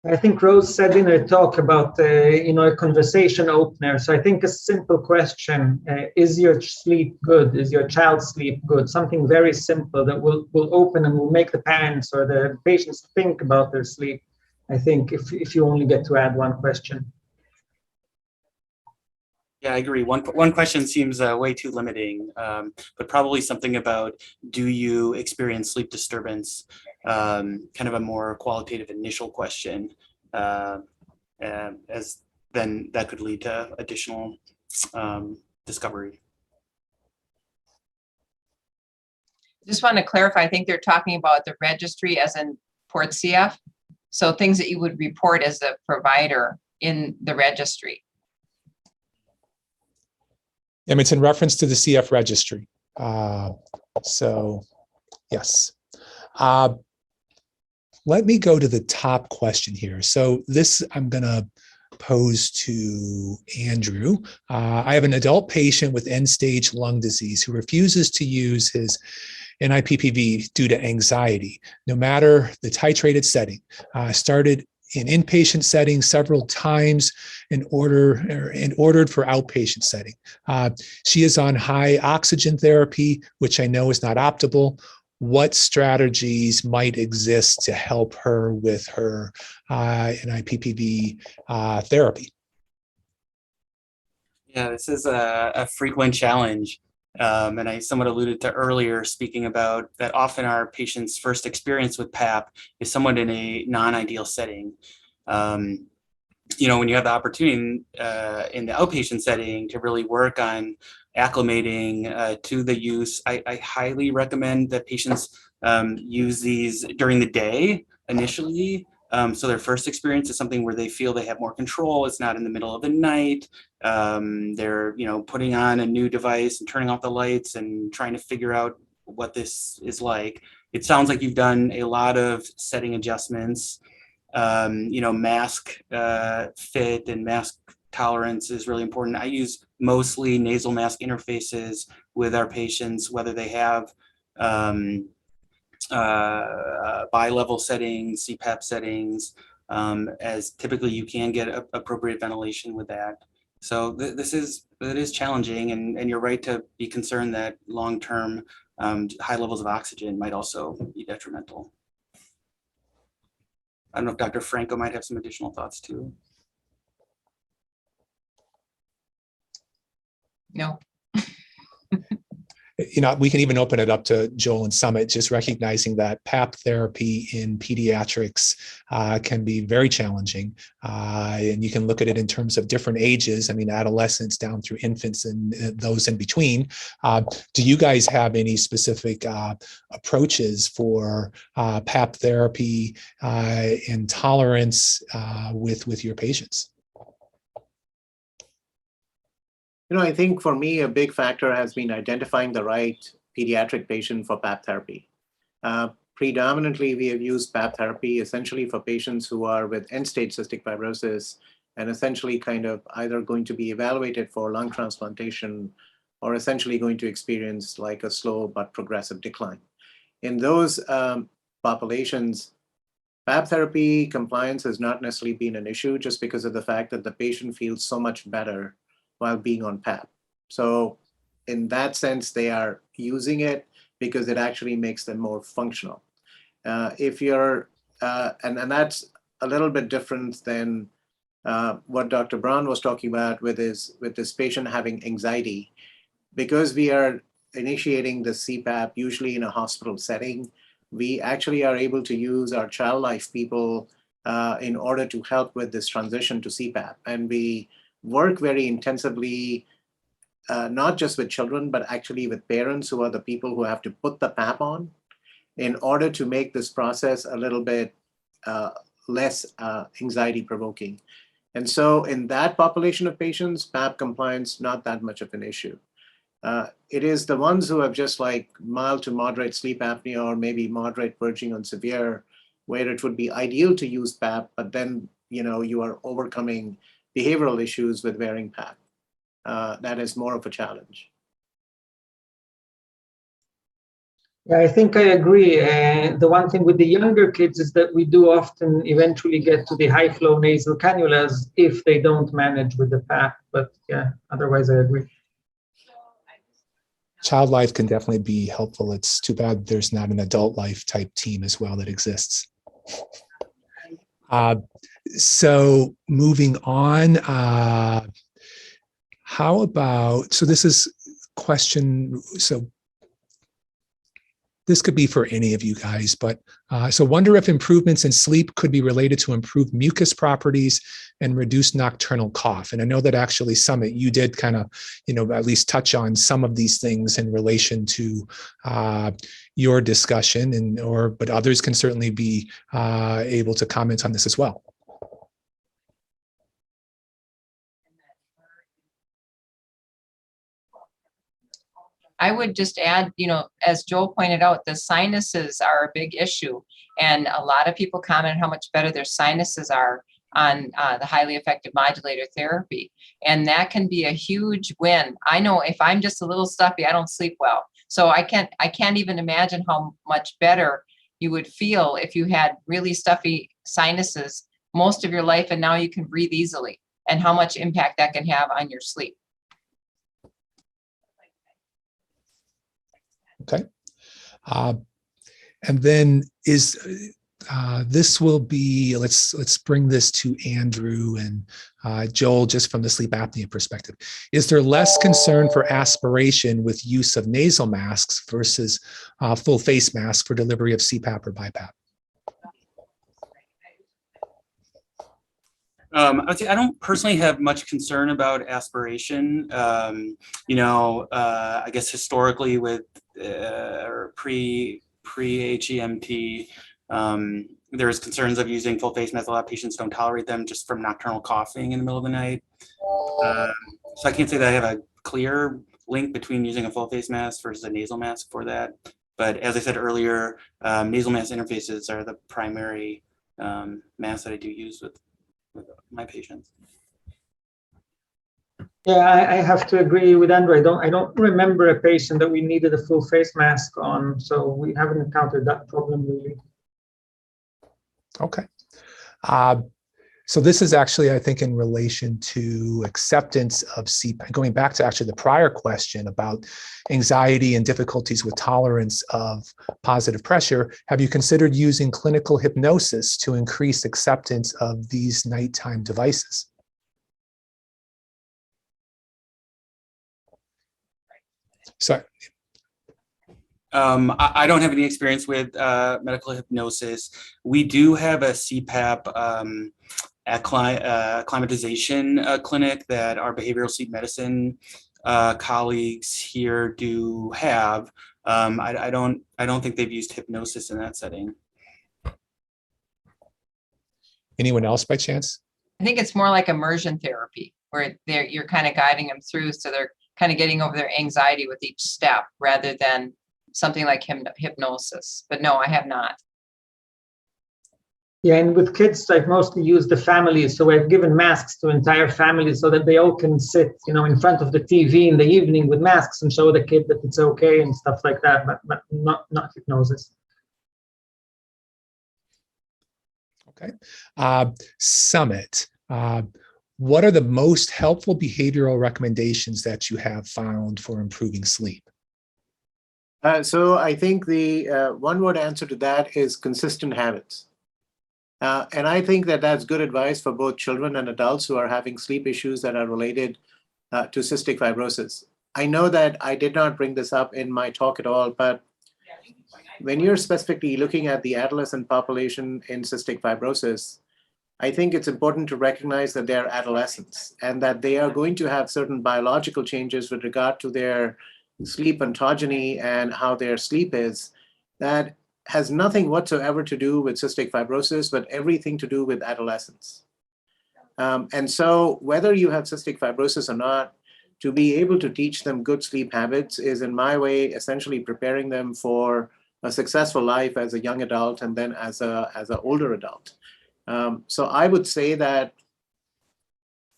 I think Rose said in her talk about, a conversation opener. So I think a simple question, is your sleep good? Is your child's sleep good? Something very simple that will open and will make the parents or the patients think about their sleep. I think if you only get to add one question. Yeah, I agree. One question seems way too limiting, but probably something about, do you experience sleep disturbance? Kind of a more qualitative initial question, as then that could lead to additional discovery. Just want to clarify, I think they're talking about the registry as in Port CF. So things that you would report as a provider in the registry. And it's in reference to the CF registry. So yes. Let me go to the top question here. So this I'm going to pose to Andrew. I have an adult patient with end-stage lung disease who refuses to use his NIPPV due to anxiety, no matter the titrated setting. Started in inpatient setting several times and ordered for outpatient setting. She is on high oxygen therapy, which I know is not optimal. What strategies might exist to help her with her NIPPV therapy? Yeah, this is a frequent challenge. And I somewhat alluded to earlier, speaking about that often our patients' first experience with PAP is somewhat in a non-ideal setting. When you have the opportunity in the outpatient setting to really work on acclimating to the use, I highly recommend that patients use these during the day initially. So their first experience is something where they feel they have more control. It's not in the middle of the night. They're putting on a new device and turning off the lights and trying to figure out what this is like. It sounds like you've done a lot of setting adjustments. Mask fit and mask tolerance is really important. I use mostly nasal mask interfaces with our patients, whether they have bi-level settings, CPAP settings, as typically you can get appropriate ventilation with that. So it is challenging, and you're right to be concerned that long-term high levels of oxygen might also be detrimental. I don't know if Dr. Franco might have some additional thoughts too. No. We can even open it up to Joel and Summit, just recognizing that PAP therapy in pediatrics can be very challenging. And you can look at it in terms of different ages. I mean, adolescents down through infants and those in between. Do you guys have any specific approaches for PAP therapy and tolerance with your patients? I think for me, a big factor has been identifying the right pediatric patient for PAP therapy. predominantly we have used PAP therapy essentially for patients who are with end-stage cystic fibrosis and essentially kind of either going to be evaluated for lung transplantation or essentially going to experience like a slow but progressive decline. In those populations, PAP therapy compliance has not necessarily been an issue just because of the fact that the patient feels so much better while being on PAP. So in that sense, they are using it because it actually makes them more functional. If you're, and that's a little bit different than what Dr. Brown was talking about with this patient having anxiety. Because we are initiating the CPAP usually in a hospital setting, we actually are able to use our child life people in order to help with this transition to CPAP. And we work very intensively, not just with children, but actually with parents who are the people who have to put the PAP on in order to make this process a little bit less anxiety provoking. And so in that population of patients, PAP compliance, not that much of an issue. It is the ones who have just like mild to moderate sleep apnea or maybe moderate verging on severe, where it would be ideal to use PAP, but then you are overcoming behavioral issues with wearing PAP. That is more of a challenge. Yeah, I think I agree. The one thing with the younger kids is that we do often eventually get to the high flow nasal cannulas if they don't manage with the PAP. But yeah, otherwise I agree. Child life can definitely be helpful. It's too bad there's not an adult life type team as well that exists. So moving on, how about, so this is question, so this could be for any of you guys, but so wonder if improvements in sleep could be related to improved mucus properties and reduced nocturnal cough. And I know that actually Summit, you did kind of, at least touch on some of these things in relation to your discussion, but others can certainly be able to comment on this as well. I would just add, as Joel pointed out, the sinuses are a big issue. And a lot of people comment how much better their sinuses are on the highly effective modulator therapy. And that can be a huge win. I know if I'm just a little stuffy, I don't sleep well. So I can't even imagine how much better you would feel if you had really stuffy sinuses most of your life and now you can breathe easily, and how much impact that can have on your sleep. Okay. And then this will be, let's bring this to Andrew and Joel, just from the sleep apnea perspective. Is there less concern for aspiration with use of nasal masks versus full face masks for delivery of CPAP or BiPAP? I would say I don't personally have much concern about aspiration. I guess historically with or pre-HEMT, there's concerns of using full face masks. A lot of patients don't tolerate them just from nocturnal coughing in the middle of the night. So I can't say that I have a clear link between using a full face mask versus a nasal mask for that. But as I said earlier, nasal mask interfaces are the primary masks that I do use with my patients. Yeah, I have to agree with Andrew. I don't remember a patient that we needed a full face mask on, so we haven't encountered that problem really. Okay. So this is actually, I think, in relation to acceptance of CPAP. Going back to actually the prior question about anxiety and difficulties with tolerance of positive pressure, have you considered using clinical hypnosis to increase acceptance of these nighttime devices? So I don't have any experience with medical hypnosis. We do have a CPAP acclimatization clinic that our behavioral sleep medicine colleagues here do have. I don't think they've used hypnosis in that setting. anyone else by chance? I think it's more like immersion therapy, where you're kind of guiding them through, so they're kind of getting over their anxiety with each step rather than something like hypnosis. But no, I have not. Yeah, and with kids, I've mostly used the families. So I've given masks to entire families so that they all can sit, in front of the TV in the evening with masks and show the kid that it's okay and stuff like that, but not hypnosis. Okay. Summit. What are the most helpful behavioral recommendations that you have found for improving sleep? So I think the one-word answer to that is consistent habits. And I think that that's good advice for both children and adults who are having sleep issues that are related to cystic fibrosis. I know that I did not bring this up in my talk at all, but when you're specifically looking at the adolescent population in cystic fibrosis, I think it's important to recognize that they're adolescents and that they are going to have certain biological changes with regard to their sleep ontogeny and how their sleep is that has nothing whatsoever to do with cystic fibrosis, but everything to do with adolescence. And so whether you have cystic fibrosis or not, to be able to teach them good sleep habits is, in my way, essentially preparing them for a successful life as a young adult and then as an older adult. So I would say that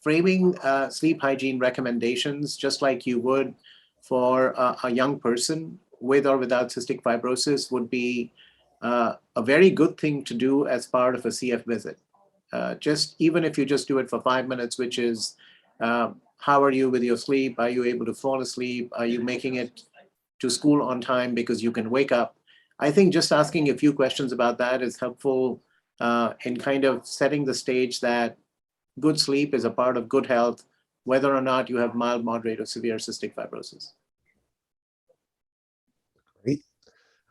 framing sleep hygiene recommendations, just like you would for a young person with or without cystic fibrosis, would be a very good thing to do as part of a CF visit. Just even if you just do it for 5 minutes, which is how are you with your sleep? Are you able to fall asleep? Are you making it to school on time because you can wake up? I think just asking a few questions about that is helpful in kind of setting the stage that good sleep is a part of good health, whether or not you have mild, moderate, or severe cystic fibrosis. Great.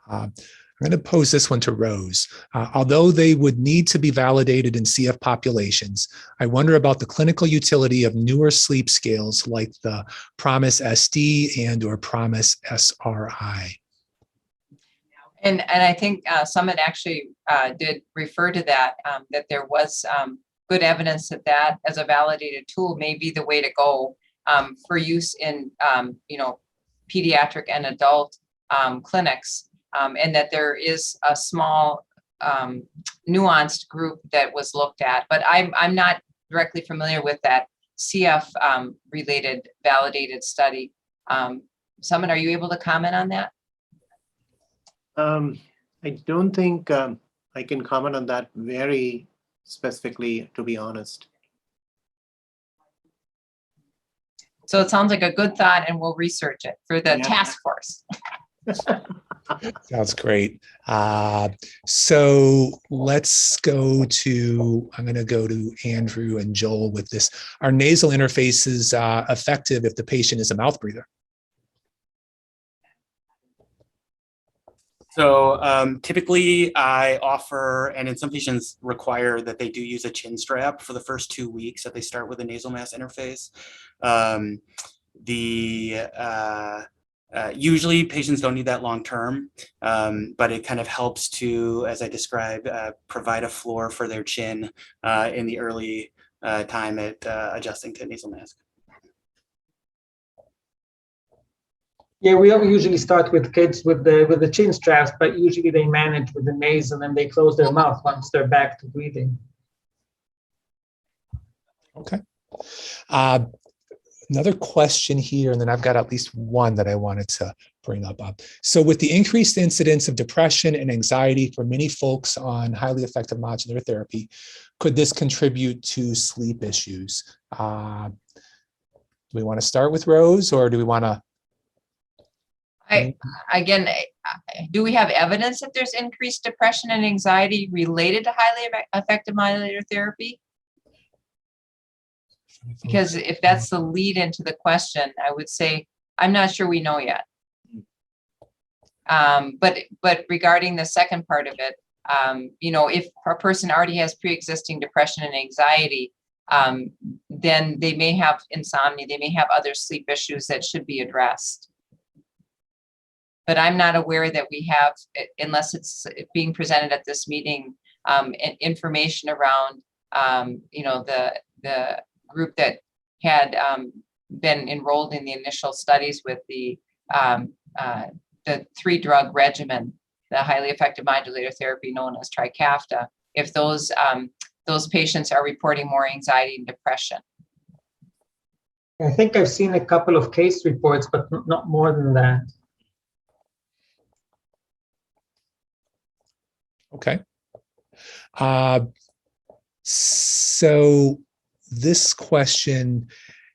I'm going to pose this one to Rose. Although they would need to be validated in CF populations, I wonder about the clinical utility of newer sleep scales like the PROMIS SD and or PROMIS SRI. And I think Summit actually did refer to that, that there was good evidence that as a validated tool may be the way to go for use in, pediatric and adult clinics, and that there is a small nuanced group that was looked at. But I'm not directly familiar with that CF related validated study. Summit, are you able to comment on that? I don't think I can comment on that very specifically, to be honest. So it sounds like a good thought, and we'll research it for the task force. Sounds great. So let's go to, I'm going to go to Andrew and Joel with this. Are nasal interfaces effective if the patient is a mouth breather? So typically I offer, and in some patients require that they do use a chin strap for the first 2 weeks that they start with a nasal mask interface. Usually patients don't need that long term, but it kind of helps to, as I described, provide a floor for their chin in the early time at adjusting to a nasal mask. Yeah, we usually start with kids with the chin straps, but usually they manage with the nasal and they close their mouth once they're back to breathing. Okay. Another question here, and then I've got at least one that I wanted to bring up. So with the increased incidence of depression and anxiety for many folks on highly effective modular therapy, could this contribute to sleep issues? Do we want to start with Rose, or do we want to? Do we have evidence that there's increased depression and anxiety related to highly effective modulator therapy? Because if that's the lead into the question, I would say, I'm not sure we know yet. But regarding the second part of it, if a person already has pre-existing depression and anxiety, then they may have insomnia, they may have other sleep issues that should be addressed. But I'm not aware that we have, unless it's being presented at this meeting, information around, the group that had been enrolled in the initial studies with the the 3-drug regimen, the highly effective modulator therapy known as Trikafta, if those patients are reporting more anxiety and depression. I think I've seen a couple of case reports, but not more than that. Okay. So this question,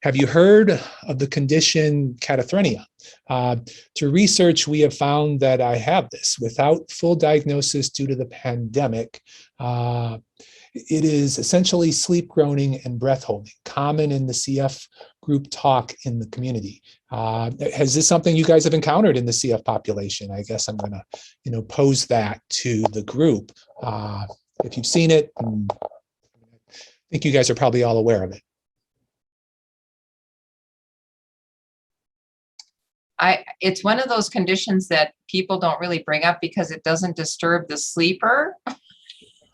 have you heard of the condition cataphrenia? Through research, we have found that I have this without full diagnosis due to the pandemic. It is essentially sleep groaning and breath holding, common in the CF group talk in the community. Is this something you guys have encountered in the CF population? I guess I'm going to, pose that to the group. If you've seen it, I think you guys are probably all aware of it. It's one of those conditions that people don't really bring up because it doesn't disturb the sleeper.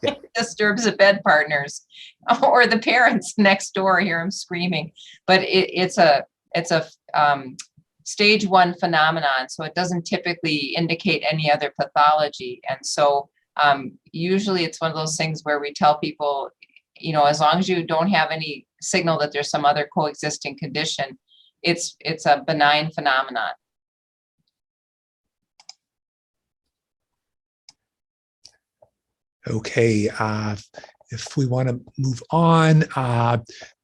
Yeah. It disturbs the bed partners or the parents next door hear them screaming. But it's a stage 1 phenomenon, so it doesn't typically indicate any other pathology. And so usually it's one of those things where we tell people, as long as you don't have any signal that there's some other coexisting condition, it's a benign phenomenon. Okay, if we want to move on,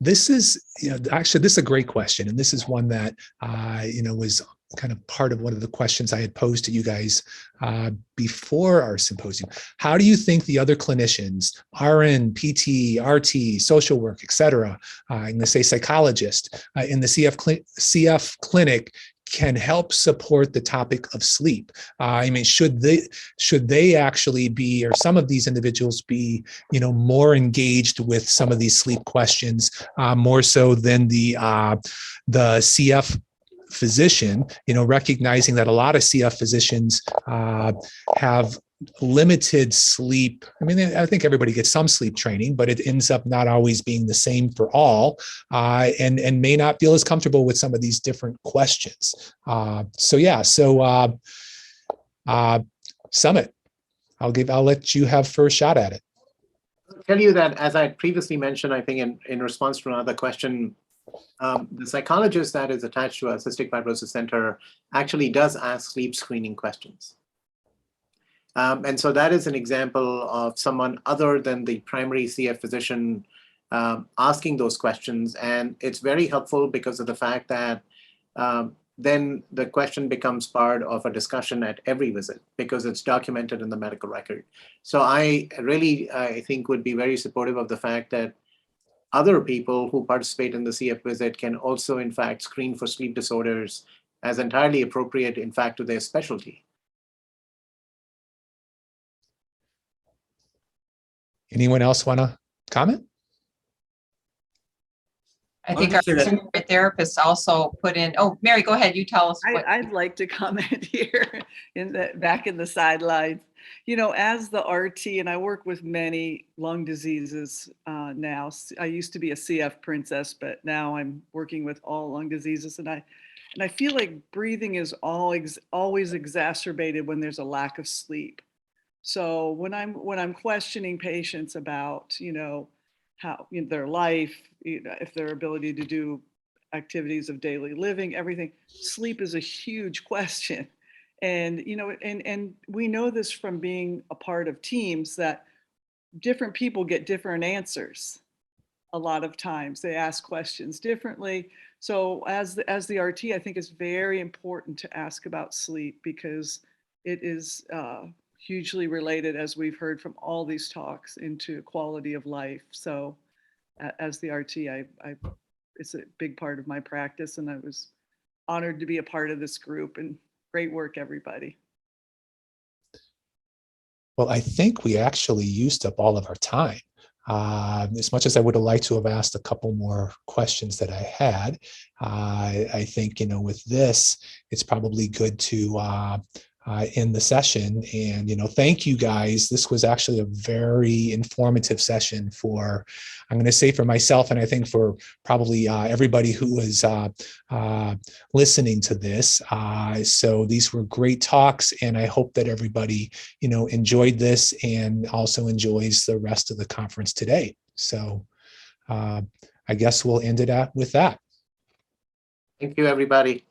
this is, actually, this is a great question. And this is one that, was kind of part of one of the questions I had posed to you guys before our symposium. How do you think the other clinicians, RN, PT, RT, social work, et cetera, I'm going to say psychologist, in the CF clinic can help support the topic of sleep? Should they actually be, or some of these individuals be, more engaged with some of these sleep questions, more so than the CF physician, recognizing that a lot of CF physicians have limited sleep. I think everybody gets some sleep training, but it ends up not always being the same for all, and may not feel as comfortable with some of these different questions. Summit, I'll let you have first shot at it. I'll tell you that, as I previously mentioned, I think in response to another question, the psychologist that is attached to our Cystic Fibrosis Center actually does ask sleep screening questions. And so that is an example of someone other than the primary CF physician asking those questions. And it's very helpful because of the fact that then the question becomes part of a discussion at every visit because it's documented in the medical record. So I think would be very supportive of the fact that other people who participate in the CF visit can also, in fact, screen for sleep disorders as entirely appropriate, in fact, to their specialty. Anyone else want to comment? I think our therapists also put in, Mary, go ahead, you tell us. I'd like to comment here back in the sidelines. As the RT, and I work with many lung diseases now. I used to be a CF princess, but now I'm working with all lung diseases. And I feel like breathing is always exacerbated when there's a lack of sleep. So when I'm questioning patients about, how their life, if their ability to do activities of daily living, everything, sleep is a huge question. And, and we know this from being a part of teams that different people get different answers. A lot of times they ask questions differently. So as the RT, I think it's very important to ask about sleep because it is hugely related, as we've heard from all these talks, into quality of life. So as the RT, it's a big part of my practice, and I was honored to be a part of this group, and great work, everybody. Well, I think we actually used up all of our time. As much as I would have liked to have asked a couple more questions that I had, I think, with this, it's probably good to in the session. And, thank you guys. This was actually a very informative session I'm going to say for myself, and I think for probably everybody who was listening to this. So these were great talks, and I hope that everybody, enjoyed this and also enjoys the rest of the conference today. So I guess we'll end it with that. Thank you, everybody.